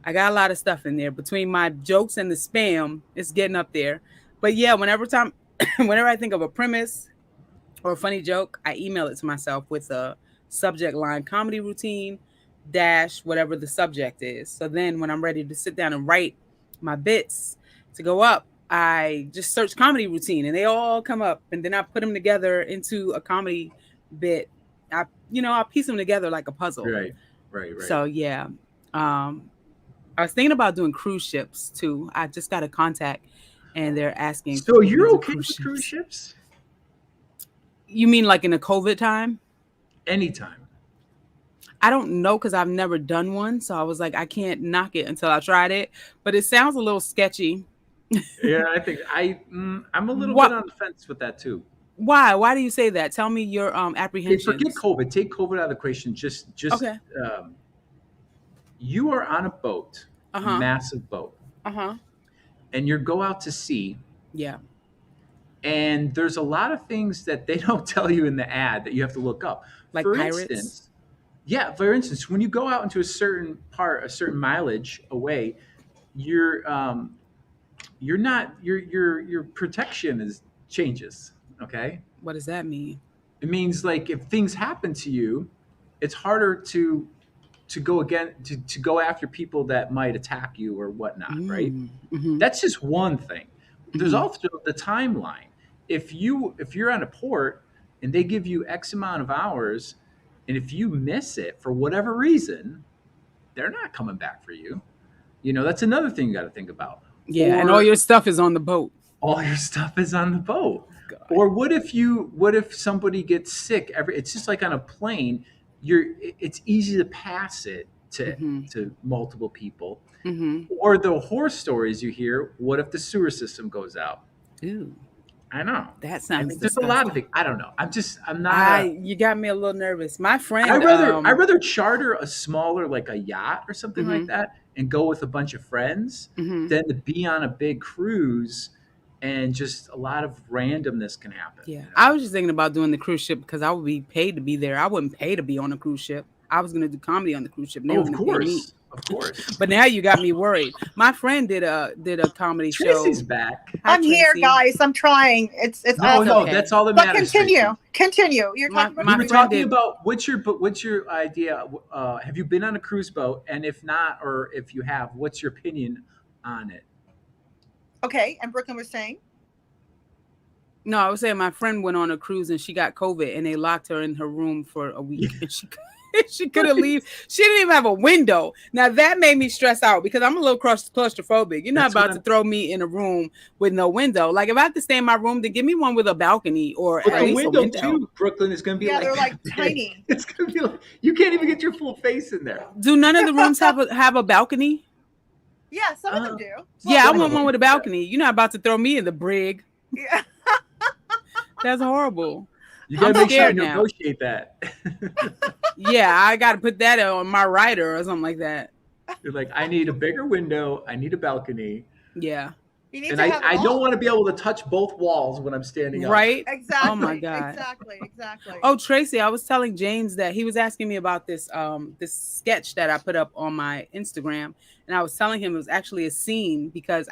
C: I got a lot of stuff in there between my jokes and the spam. It's getting up there. But yeah, whenever I think of a premise or a funny joke, I email it to myself with a subject line comedy routine dash whatever the subject is. So then when I'm ready to sit down and write my bits to go up, I just search comedy routine and they all come up and then I put them together into a comedy bit. I piece them together like a puzzle.
A: Right. Right. Right.
C: So yeah. Um I was thinking about doing cruise ships too. I just got a contact and they're asking
A: So
C: me to
A: you're
C: do
A: okay
C: cruise
A: with cruise
C: ships.
A: ships?
C: You mean like in the COVID time?
A: Anytime.
C: I don't know because I've never done one. So I was like, I can't knock it until I tried it. But it sounds a little sketchy.
A: Yeah, I think I'm a little bit
C: What?
A: on the fence with that too.
C: Why? Why do you say that? Tell me your
A: Okay, forget
C: apprehensions.
A: COVID. Take COVID out of the equation. Just
C: Okay.
A: um, you are on a boat,
C: Uh
A: a
C: huh.
A: massive boat,
C: Uh huh.
A: and you go out to sea,
C: Yeah.
A: and there's a lot of things that they don't tell you in the ad that you have to look up.
C: Like
A: For
C: pirates.
A: instance, yeah, for instance, when you go out into a certain part, a certain mileage away, you're you're not your protection is changes. Okay,
C: What does that mean?
A: it means like if things happen to you, it's harder to go again to go after people that might attack you or whatnot, right?
C: Mm. Mm-hmm.
A: That's just one thing. There's
C: Mm-hmm.
A: also the timeline. If you're on a port and they give you X amount of hours, and if you miss it for whatever reason, they're not coming back for you. That's another thing you got to think about.
C: Yeah. And all
A: Or
C: your stuff is on the boat.
A: all your stuff is on the boat.
C: God.
A: Or what if somebody gets sick? It's just like on a plane. It's easy to pass it to
C: Mm-hmm.
A: to multiple people.
C: Mm-hmm.
A: Or the horror stories you hear. What if the sewer system goes out?
C: Ooh,
A: I know.
C: that
A: I
C: sounds
A: mean, there's a lot of
C: disgusting.
A: things. I don't know. I'm not
C: I
A: a.
C: You got me a little nervous. My
A: I
C: friend,
A: rather I rather charter a smaller like a yacht or something like
C: mm-hmm,
A: that and go with a bunch of friends
C: mm-hmm.
A: than to be on a big cruise and just a lot of randomness can happen.
C: Yeah, I was just thinking about doing the cruise ship because I would be paid to be there. I wouldn't pay to be on a cruise ship. I was gonna do comedy on the cruise ship, and they
A: Oh,
C: were
A: of
C: gonna pay me.
A: course. Of course.
C: But now you got me worried. My friend did a comedy
A: Tracy's
C: show.
A: back.
C: Hi,
B: I'm here,
C: Tracy.
B: guys. I'm trying. It's
A: No,
B: awesome.
A: no,
C: okay.
A: that's all that
B: But
A: matters.
B: continue.
A: Tracy.
B: Continue. You're
C: My-
B: talking about
C: my
A: We were
C: friend
A: talking
C: did-
A: about what's your idea? Have you been on a cruise boat? And if not, or if you have, what's your opinion on it?
B: Okay, and Brooklyn was saying.
C: No, I was saying my friend went on a cruise and she got COVID and they locked her in her room for a week and she couldn't leave. She didn't even have a window. Now that made me stress out because I'm a little claustrophobic. You're not about to throw me in a room with no window. Like if I have to stay in my room, then give me one with a balcony or
A: But
C: at
A: the
C: least
A: window
C: a window.
A: too, Brooklyn, is going to be
B: Yeah, they're like tiny.
A: It's going to be like you can't even get your full face in there.
C: Do none of the rooms have a balcony?
B: Yeah, some of them do.
C: Yeah, I
A: some of
C: want
A: them,
C: one with a balcony. You're not about to throw me in the brig.
B: Yeah.
C: That's horrible.
A: You got
C: I'm
A: to make sure you
C: scared now.
A: negotiate that.
C: Yeah, I got to put that on my rider or something like that.
A: You're like, I need a bigger window. I need a balcony.
C: Yeah.
B: You need
A: And
B: to have it
A: I
B: all.
A: don't want to be able to touch both walls when I'm standing up.
C: Right?
B: Exactly.
C: Oh my God.
B: Exactly.
C: Oh, Tracy, I was telling James that he was asking me about this this sketch that I put up on my Instagram, and I was telling him it was actually a scene because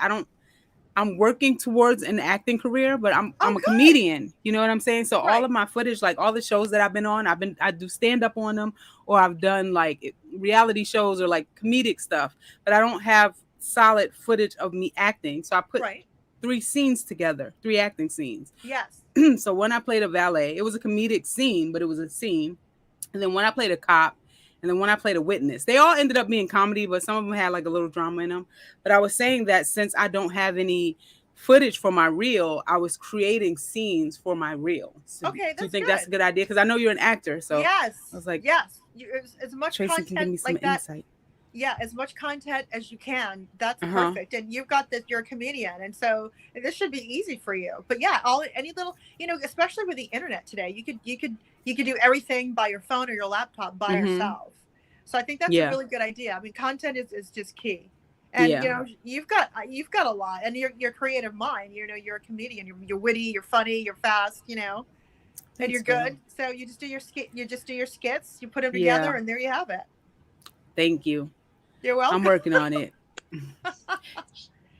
C: I'm working towards an acting career, but I'm a comedian. You know what I'm saying? So all of my footage, like all the shows that I've been on, I do stand up on them, or I've done like reality shows or like comedic stuff, but I don't have solid footage of me acting. So I put 3 scenes together, 3 acting scenes.
B: Yes.
C: So when I played a valet, it was a comedic scene, but it was a scene. And then when I played a cop, and then when I played a witness, they all ended up being comedy, but some of them had like a little drama in them. But I was saying that since I don't have any footage for my reel, I was creating scenes for my reel. So
B: Okay,
C: do you think that's a good idea? Because I know you're an actor, so
B: yes,
C: I was like,
B: yes, as much
C: Tracy
B: content
C: can give me some
B: like that.
C: insight.
B: Yeah, as much content as you can. That's perfect. And you've got this. You're a comedian, and so this should be easy for you. But yeah, any little, especially with the internet today, you could do everything by your phone or your laptop by yourself. So I think that's a really good idea. I mean, content is just key. And you've got a lot, and your creative mind. You're a comedian. You're witty. You're funny. You're fast. And you're good. So you just do your skits. You put them together, and there you have it.
C: Thank you.
B: You're welcome.
C: I'm working on it.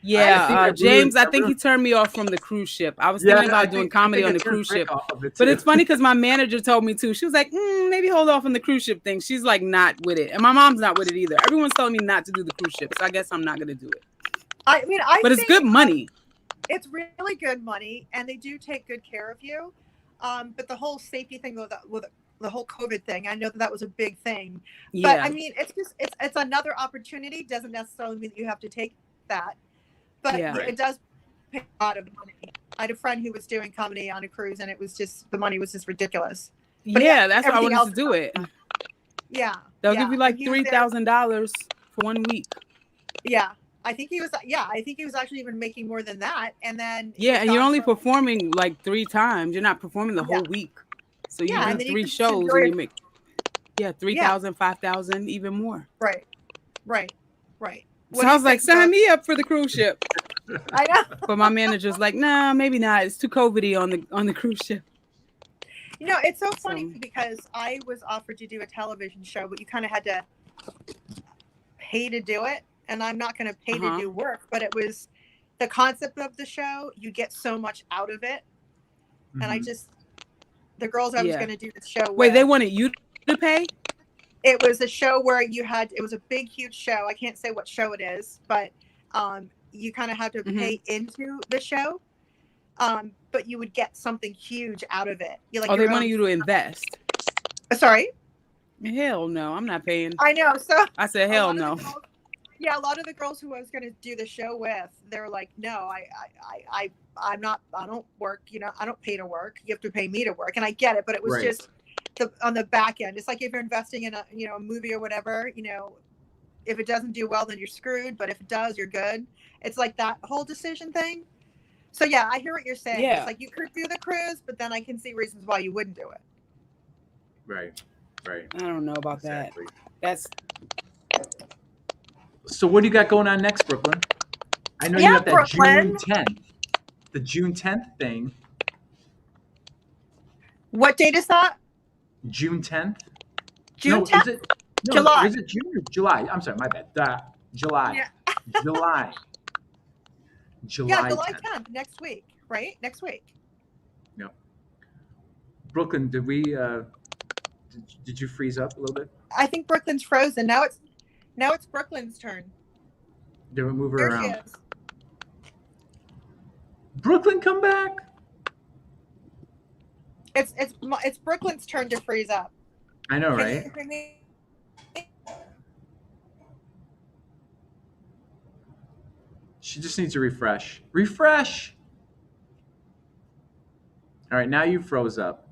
C: Yeah, James, I think he turned me off from the cruise ship. I was thinking about doing comedy on the cruise ship. But it's funny because my manager told me to. She was like, maybe hold off on the cruise ship thing. She's like not with it. And my mom's not with it either. Everyone's telling me not to do the cruise ship. So I guess I'm not going to do it. But it's good money.
B: It's really good money. And they do take good care of you. But the whole safety thing with the whole COVID thing, I know that was a big thing. But I mean, it's another opportunity. Doesn't necessarily mean that you have to take that. But it does pay a lot of money. I had a friend who was doing comedy on a cruise, and the money was just ridiculous. But
C: that's why I wanted to do it.
B: Yeah.
C: They'll give you like $3,000 for 1 week.
B: Yeah. I think he was actually even making more than that. And then
C: and you're only performing like 3 times. You're not performing the whole week. So you do 3 shows and you make 3,000, 5,000, even more.
B: Right.
C: So I was like, sign me up for the cruise ship.
B: I know.
C: But my manager's like, nah, maybe not. It's too COVID-y on the cruise ship.
B: It's so funny because I was offered to do a television show, but you kind of had to pay to do it. And I'm not going to pay to do work, but it was the concept of the show. You get so much out of it. And the girls I was going to do the show with.
C: Wait, they wanted you to pay?
B: It was a show where it was a big, huge show. I can't say what show it is, but you kind of have to pay into the show. But you would get something huge out of it.
C: They wanted you to invest.
B: Sorry?
C: Hell no, I'm not paying.
B: I know. So
C: I said, hell no.
B: A lot of the girls who I was going to do the show with, they're like, no, I'm not, I don't work, I don't pay to work. You have to pay me to work. And I get it, but it was just on the back end. It's like if you're investing in a movie or whatever, if it doesn't do well, then you're screwed. But if it does, you're good. It's like that whole decision thing. So yeah, I hear what you're saying. Yeah. It's like you could do the cruise, but then I can see reasons why you wouldn't do it.
A: Right.
C: I don't know about that. That's.
A: So what do you got going on next, Brooklyn? I know you have that Brooklyn. June 10th. The June 10th thing.
B: What date is that?
A: June 10th.
B: June 10th?
A: No,
B: July.
A: was it June or July? I'm sorry, my bad. July.
B: Yeah.
A: July.
B: Yeah,
A: July
B: July
A: 10th.
B: 10th, next week, right? Next week.
A: Yep. Brooklyn, did you freeze up a little bit?
B: I think Brooklyn's frozen. Now it's Brooklyn's turn.
A: Did we move her
B: There she
A: around?
B: is.
A: Brooklyn, come back.
B: It's Brooklyn's turn to freeze up.
A: I know,
B: Can
A: right?
B: you hear me?
A: She just needs a refresh. Refresh. All right, now you froze up.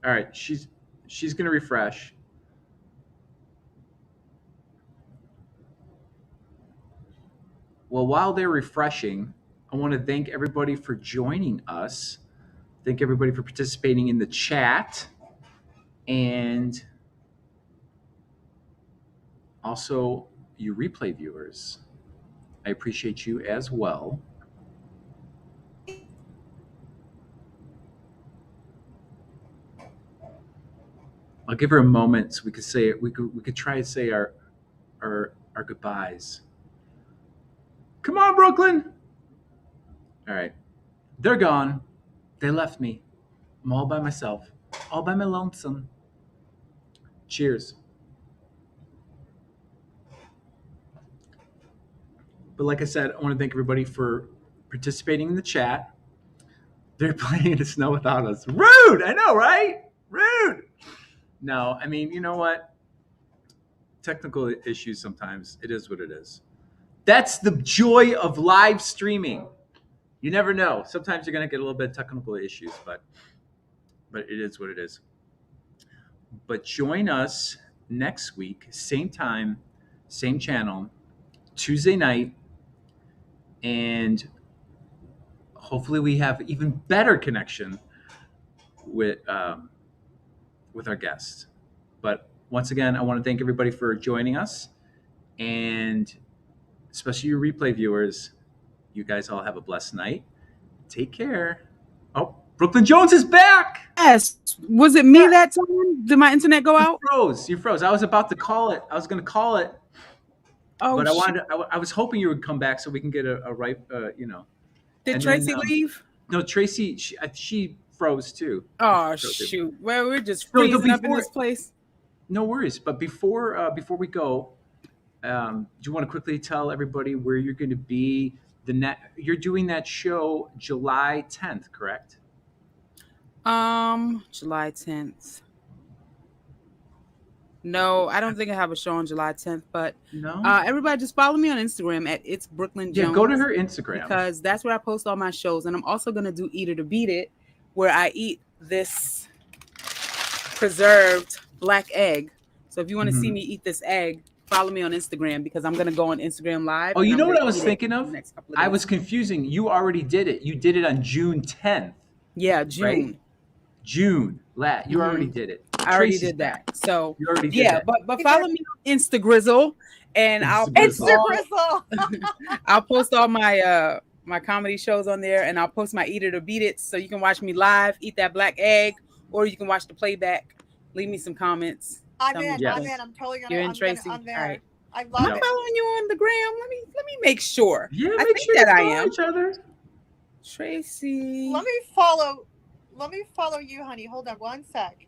A: All right, she's gonna refresh. Well, while they're refreshing, I want to thank everybody for joining us. Thank everybody for participating in the chat, and also you replay viewers. I appreciate you as well. I'll give her a moment so we could say it. We could try to say our goodbyes. Come on, Brooklyn. All right, they're gone. They left me. I'm all by myself, all by my lonesome. Cheers. But like I said, I want to thank everybody for participating in the chat. They're playing in the snow without us. Rude! I know, right? Rude! No, I mean, you know what? Technical issues sometimes. It is what it is. That's the joy of live streaming. You never know. Sometimes you're going to get a little bit of technical issues, but it is what it is. But join us next week, same time, same channel, Tuesday night, and hopefully we have even better connection with our guests. But once again, I want to thank everybody for joining us, and especially your replay viewers. You guys all have a blessed night. Take care. Oh, Brooklyn Jones is back.
C: Yes. Was it me that time? Did my internet go out?
A: You froze. I was about to call it. I was going to call it.
C: Oh,
A: but I was hoping you would come back so we can get a right,
C: Did Tracy leave?
A: No, Tracy, she froze too.
C: Oh, shoot. Well, we're just freezing up in this place.
A: No worries. But before we go, do you want to quickly tell everybody where you're going to be? You're doing that show July 10th, correct?
C: July 10th. No, I don't think I have a show on July 10th, but
A: no.
C: Everybody just follow me on Instagram at It's Brooklyn Jones.
A: Yeah, go to her Instagram.
C: Because that's where I post all my shows. And I'm also going to do Eat It or Beat It, where I eat this preserved black egg. So if you want to see me eat this egg, follow me on Instagram because I'm going to go on Instagram Live.
A: Oh, you know what I was thinking of? I was confusing. You already did it. You did it on June 10th.
C: Yeah, June. Right?
A: June. You already did it.
C: I already did that. So
A: you already did that.
C: but follow me on Instagrizzle, and I'll post all my my comedy shows on there, and I'll post my Eat It or Beat It, so you can watch me live, eat that black egg, or you can watch the playback. Leave me some comments.
B: I'm in. I'm totally gonna.
C: You're in, Tracy.
B: I'm there.
C: All right.
B: I love it.
C: I'm following you on the gram. Let me make sure.
A: Yeah,
C: I think that I am.
A: Each other.
C: Tracy.
B: Let me follow you, honey. Hold on one sec.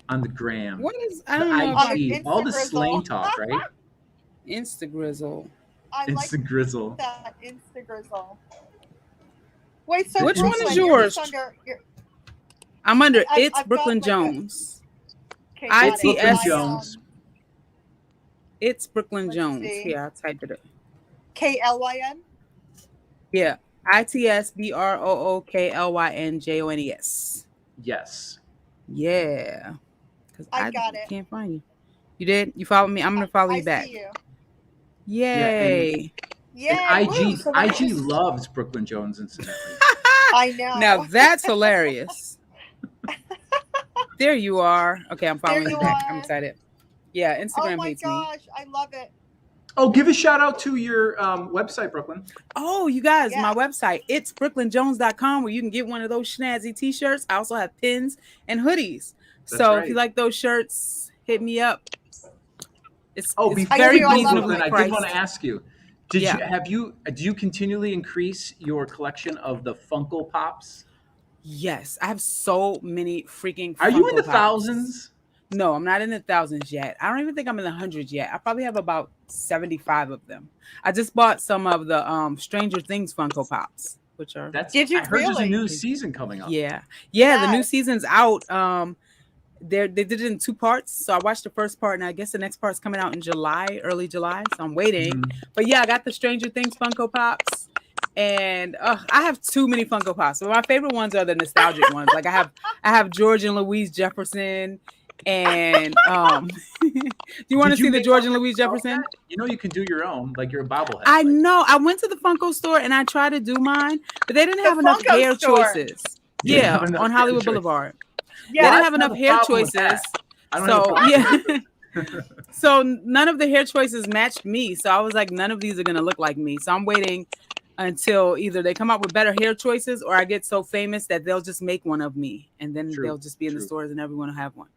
A: On the gram.
C: What is I don't know.
A: IG, all the slang talk, right?
C: Instagrizzle.
A: Instagrizzle.
B: Like that Instagrizzle. Wait, so
C: which one is yours? I'm under It's Brooklyn Jones.
A: Brooklyn Jones.
C: It's Brooklyn Jones. Yeah, I'll type it up.
B: KLYN?
C: Yeah. ITSBROOKLYNJONES.
A: Yes.
C: Yeah. Because
B: I got it.
C: Can't find you. You did? You follow me? I'm gonna follow you back.
B: See you.
C: Yay.
B: Yeah.
A: IG loves Brooklyn Jones, incidentally.
B: I know.
C: Now that's hilarious. There you are. Okay, I'm following you back. I'm excited. Yeah, Instagram hates me. Oh
B: my gosh, I love it.
A: Oh, give a shout out to your website, Brooklyn.
C: Oh, you guys, my website, it's brooklynjones.com, where you can get one of those snazzy t-shirts. I also have pins and hoodies. So if you like those shirts, hit me up. It's
A: very
C: reasonably
A: priced. I did want to ask you, do you continually increase your collection of the Funko Pops?
C: Yes, I have so many freaking
A: Are
C: Funko
A: you in the
C: Pops.
A: thousands?
C: No, I'm not in the thousands yet. I don't even think I'm in the hundreds yet. I probably have about 75 of them. I just bought some of the Stranger Things Funko Pops, which are
B: Did you
A: I heard
B: really?
A: there's a new season coming up.
C: Yeah. The new season's out. They did it in 2 parts. So I watched the first part, and I guess the next part's coming out in July, early July. So I'm waiting. Mm-hmm. But yeah, I got the Stranger Things Funko Pops. And I have too many Funko Pops. So my favorite ones are the nostalgic ones. Like I have George and Louise Jefferson. And do you want to see the George and Louise Jefferson?
A: You know you can do your own, like you're a bobblehead.
C: I know. I went to the Funko store and I tried to do mine, but they didn't have enough hair choices. Yeah, on Hollywood Boulevard. Yeah, they didn't have enough hair choices. So yeah. So none of the hair choices matched me. So I was like, none of these are gonna look like me. So I'm waiting until either they come up with better hair choices or I get so famous that they'll just make one of me, and then they'll just be in the stores and everyone will have one.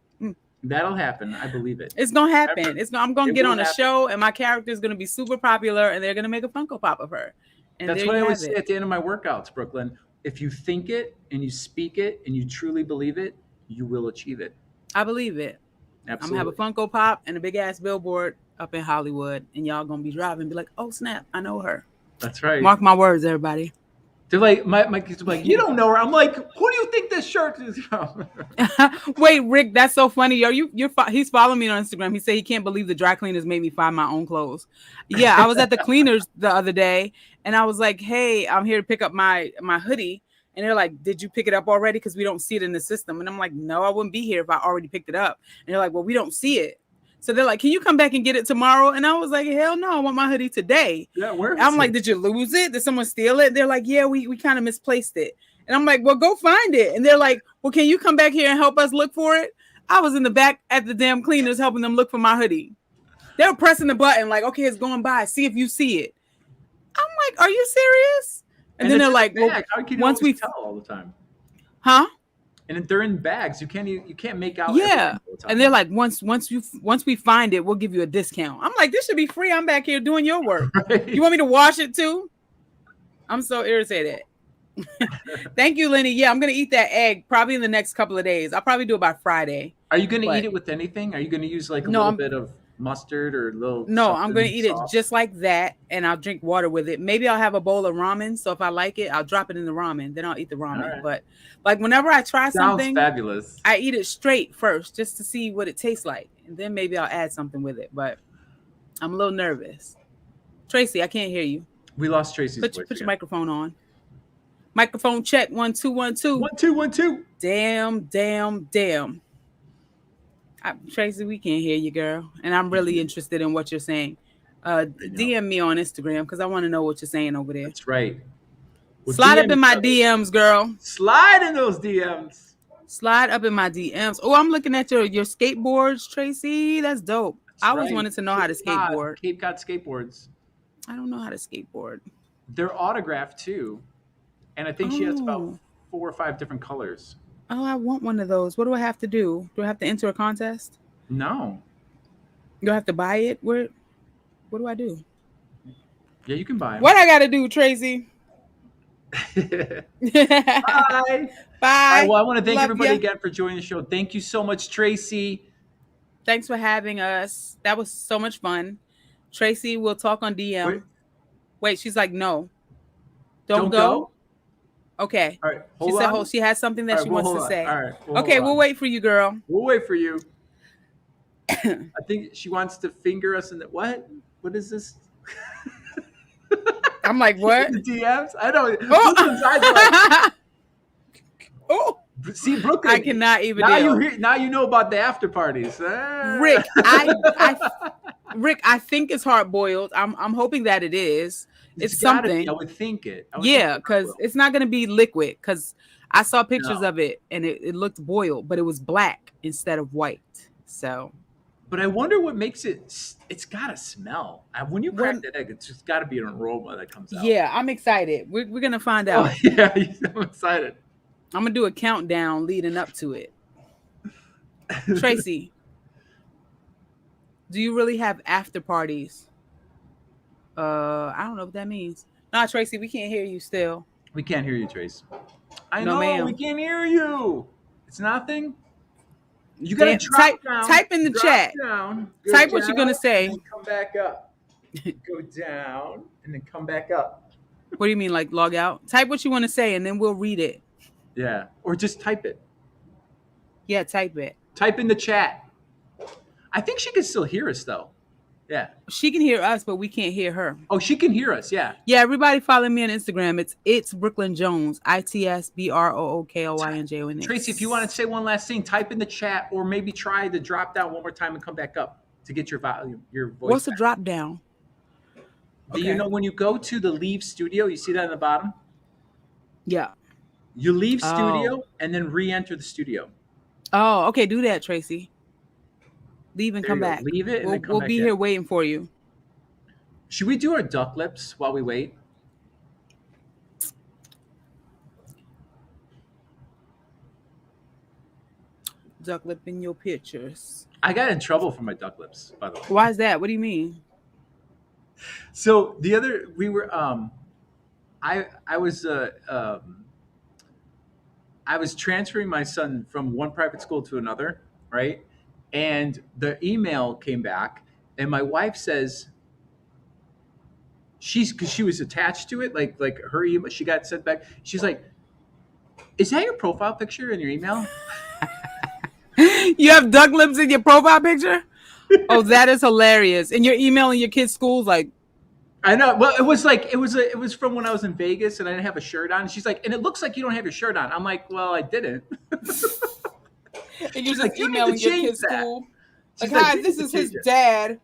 A: That'll happen. I believe it.
C: It's gonna happen. I'm gonna get on a show, and my character is gonna be super popular, and they're gonna make a Funko Pop of her. And
A: that's what I always say at the end of my workouts, Brooklyn. If you think it and you speak it and you truly believe it, you will achieve it.
C: I believe it. Absolutely. I'm gonna have a Funko Pop and a big ass billboard up in Hollywood, and y'all gonna be driving and be like, "Oh snap, I know her."
A: That's right.
C: Mark my words, everybody.
A: They're like, my kids are like, you don't know her. I'm like, who do you think this shirt is from?
C: Wait, Rick, that's so funny. He's following me on Instagram. He said he can't believe the dry cleaners made me find my own clothes. Yeah, I was at the cleaners the other day, and I was like, hey, I'm here to pick up my hoodie. And they're like, did you pick it up already? Because we don't see it in the system. And I'm like, no, I wouldn't be here if I already picked it up. And they're like, well, we don't see it. So they're like, can you come back and get it tomorrow? And I was like, hell no, I want my hoodie today.
A: Yeah, where is
C: I'm like, did you lose it? Did someone steal it? They're like, yeah, we kind of misplaced it. And I'm like, well, go find it. And they're like, well, can you come back here and help us look for it? I was in the back at the damn cleaners helping them look for my hoodie. They were pressing the button like, okay, it's going by. See if you see it. I'm like, are you serious? And then they're like, well,
A: how can you once we tell all the time?
C: Huh?
A: And they're in bags. You can't make out.
C: Yeah. And they're like, once we find it, we'll give you a discount. I'm like, this should be free. I'm back here doing your work. Right. You want me to wash it too? I'm so irritated. Thank you, Lenny. Yeah, I'm gonna eat that egg probably in the next couple of days. I'll probably do it by Friday.
A: Are you gonna eat it with anything? Are you gonna use like a little bit of mustard or a little?
C: No, I'm gonna eat it just like that, and I'll drink water with it. Maybe I'll have a bowl of ramen. So if I like it, I'll drop it in the ramen. Then I'll eat the ramen. Right. But like whenever I try something,
A: fabulous.
C: I eat it straight first just to see what it tastes like, and then maybe I'll add something with it. But I'm a little nervous. Tracy, I can't hear you.
A: We lost Tracy's voice.
C: Put your microphone on. Microphone check 1 2 1 2.
A: 1 2 1 2.
C: Damn. Tracy, we can't hear you, girl. And I'm really interested in what you're saying. DM me on Instagram because I want to know what you're saying over there.
A: That's right.
C: Well, slide up in my DMs, girl.
A: Slide in those DMs.
C: Slide up in my DMs. Oh, I'm looking at your skateboards, Tracy. That's dope. I always wanted to know how to skateboard.
A: Cape Cod skateboards.
C: I don't know how to skateboard.
A: They're autographed too. And I think she has about 4 or 5 different colors.
C: Oh, I want one of those. What do I have to do? Do I have to enter a contest?
A: No.
C: Do I have to buy it? What do I do?
A: Yeah, you can buy them.
C: What I got to do, Tracy?
A: Bye.
C: Bye.
A: Well, I want to thank everybody again for joining the show. Thank you so much, Tracy.
C: Thanks for having us. That was so much fun. Tracy, we'll talk on DM. Wait, she's like, no. Don't go? Okay.
A: All right.
C: She said she has something that she wants to say.
A: All right.
C: Okay, we'll wait for you, girl.
A: We'll wait for you. I think she wants to finger us in the what? What is this?
C: I'm like, what?
A: The DMs? I don't.
C: Oh.
A: See, Brooklyn.
C: I cannot even.
A: Now you know about the after parties.
C: Rick, Rick, I think it's hard boiled. I'm hoping that it is. It's something.
A: I would think it.
C: Yeah, because it's not going to be liquid. Because I saw pictures of it and it looked boiled, but it was black instead of white. So.
A: But I wonder what makes it. It's got to smell. When you crack that egg, it's just got to be an aroma that comes out.
C: Yeah, I'm excited. We're going to find out.
A: Oh, yeah, I'm excited.
C: I'm going to do a countdown leading up to it. Traci, do you really have after parties? I don't know what that means. Nah, Traci, we can't hear you still.
A: We can't hear you, Trace. I
C: No,
A: know we
C: ma'am.
A: can't hear you. It's nothing. You got to
C: Type in the
A: drop
C: chat.
A: down, go
C: Type what you're
A: down,
C: gonna
A: and
C: say.
A: then come back up. Go down and then come back up.
C: What do you mean, like log out? Type what you want to say, and then we'll read it.
A: Yeah, or just type it.
C: Yeah, type it.
A: Type in the chat. I think she can still hear us though. Yeah.
C: She can hear us, but we can't hear her.
A: Oh, she can hear us. Yeah.
C: Yeah, everybody follow me on Instagram. It's Brooklyn Jones. ITSBROOKLYNJONS.
A: Traci, if you want to say one last thing, type in the chat, or maybe try the drop down one more time and come back up to get your volume, your voice.
C: What's the drop down?
A: Do you know when you go to the leave studio, you see that at the bottom?
C: Yeah.
A: You leave studio and then re-enter the studio.
C: Oh, okay. Do that, Traci. Leave and come back.
A: Leave it and then come
C: we'll
A: back
C: be
A: in.
C: here waiting for you.
A: Should we do our duck lips while we wait?
C: Duck lip in your pictures.
A: I got in trouble for my duck lips, by the way.
C: Why is that? What do you mean?
A: So the other, we were, I was transferring my son from one private school to another, right? And the email came back, and my wife says, because she was attached to it, like her email, she got sent back. She's like, "Is that your profile picture in your email?"
C: You have duck lips in your profile picture? Oh, that is hilarious. And you're emailing your kids' schools like,
A: I know. Well, it was from when I was in Vegas and I didn't have a shirt on. And she's like, "And it looks like you don't have your shirt on." I'm like, "Well, I didn't."
C: And you're just emailing your kids' school. Like,
A: like,
C: hi, this is his dad.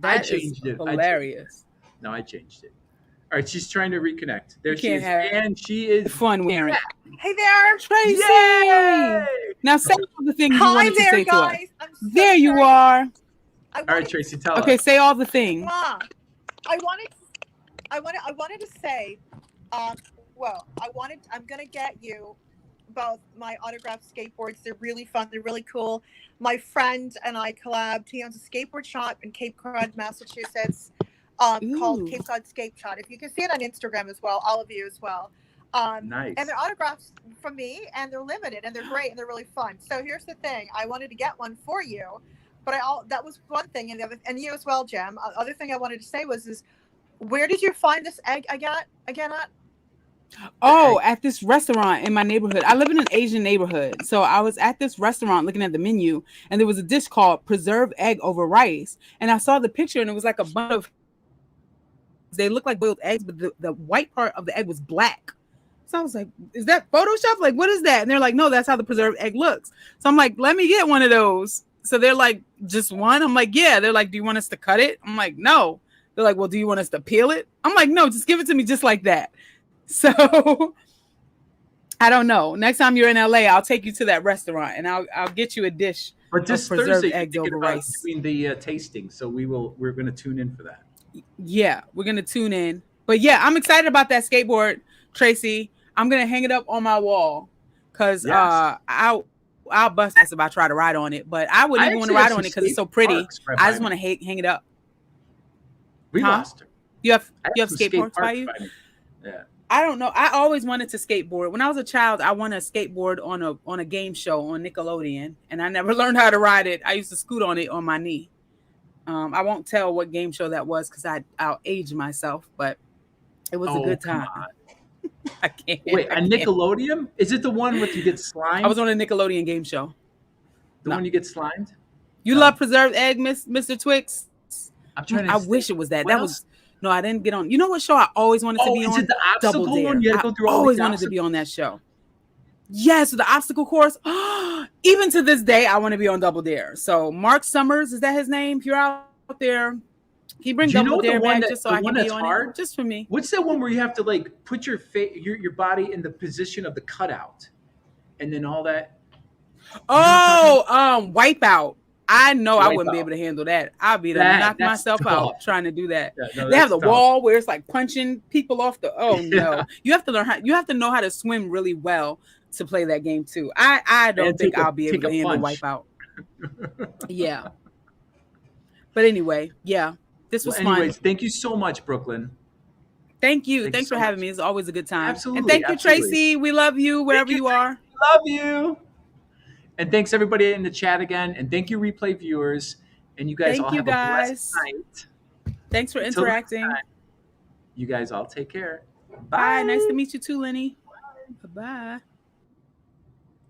A: I changed it.
C: Hilarious.
A: No, I changed it. All right, she's trying to reconnect. There she is.
C: Have
A: And she is
C: fun wearing.
B: Hey there,
C: Traci.
A: Yay!
C: Now say all the things you
B: Hi
C: wanted
B: there,
C: to say
B: guys.
C: to us.
B: I'm so
C: There you
B: sorry.
C: are.
A: All right, Traci, tell us.
C: Okay, say all the things.
B: I wanted to say, I'm gonna get you both my autographed skateboards. They're really fun. They're really cool. My friend and I collabed. He owns a skateboard shop in Cape Cod, Massachusetts, called Cape Cod Skate Shop. If you can see it on Instagram as well, all of you as well.
A: Nice.
B: And they're autographs from me, and they're limited, and they're great, and they're really fun. So here's the thing: I wanted to get one for you, but that was one thing, and you as well, Jem. Other thing I wanted to say is where did you find this egg again at?
C: Oh, at this restaurant in my neighborhood. I live in an Asian neighborhood. So I was at this restaurant looking at the menu, and there was a dish called preserved egg over rice. And I saw the picture, and it was like a bunch of, they looked like boiled eggs, but the white part of the egg was black. So I was like, is that Photoshop? Like, what is that? And they're like, no, that's how the preserved egg looks. So I'm like, let me get one of those. So they're like, just one? I'm like, yeah. They're like, do you want us to cut it? I'm like, no. They're like, well, do you want us to peel it? I'm like, no, just give it to me just like that. So I don't know. Next time you're in LA, I'll take you to that restaurant and I'll get you a dish
A: but this
C: of preserved
A: Thursday,
C: eggs over rice.
A: Between the tasting, so we're going to tune in for that.
C: Yeah, we're going to tune in. But yeah, I'm excited about that skateboard, Traci. I'm going to hang it up on my wall because I'll bust ass if I try to ride on it. But I wouldn't even want to ride on it because it's so pretty. I just want to hang it up.
A: We lost her.
C: You have skateboards by you?
A: Yeah.
C: I don't know. I always wanted to skateboard. When I was a child, I wanted to skateboard on a game show on Nickelodeon, and I never learned how to ride it. I used to scoot on it on my knee. I won't tell what game show that was because I'll age myself, but it was a good time. I can't.
A: Wait, a Nickelodeon? Is it the one with you get slimed?
C: I was on a Nickelodeon game show.
A: The one you get slimed?
C: You love preserved egg, Mr. Twix?
A: I'm trying to.
C: I wish it was that. That was. No, I didn't get on. You know what show I always wanted to be on?
A: Is it the obstacle
C: Double Dare.
A: one? You had to go through all
C: always wanted to be on that show. Yes, the obstacle course. Even to this day, I want to be on Double Dare. So Mark Summers, is that his name? If you're out there, can you bring Double Dare back just so I can be on it? Just for me.
A: What's that one where you have to like put your your body in the position of the cutout, and then all that?
C: Oh, Wipeout. I know I wouldn't be able to handle that. I'd be knock myself out trying to do that. Yeah, no, they have the wall where it's like punching people off the. Oh no, you have to learn how. You have to know how to swim really well to play that game too. I don't
A: And
C: think I'll be able to handle
A: punch.
C: Wipeout. Yeah. But anyway, yeah, this was
A: anyways,
C: fun.
A: thank you so much, Brooklyn.
C: Thank you.
A: Thank you
C: Thanks
A: so
C: for having
A: much.
C: me. It's always a good time.
A: Absolutely.
C: And thank you,
A: Absolutely.
C: Tracy. We love you wherever
A: Thank
C: you are.
A: Love you. And thanks everybody in the chat again. And thank you, replay viewers. And you guys
C: Thank
A: all
C: you,
A: have a blessed
C: guys.
A: night.
C: Thanks for
A: Until next
C: interacting.
A: time, you guys all take care.
C: Bye. Nice to
A: Bye.
C: meet you too, Lenny. Bye-bye.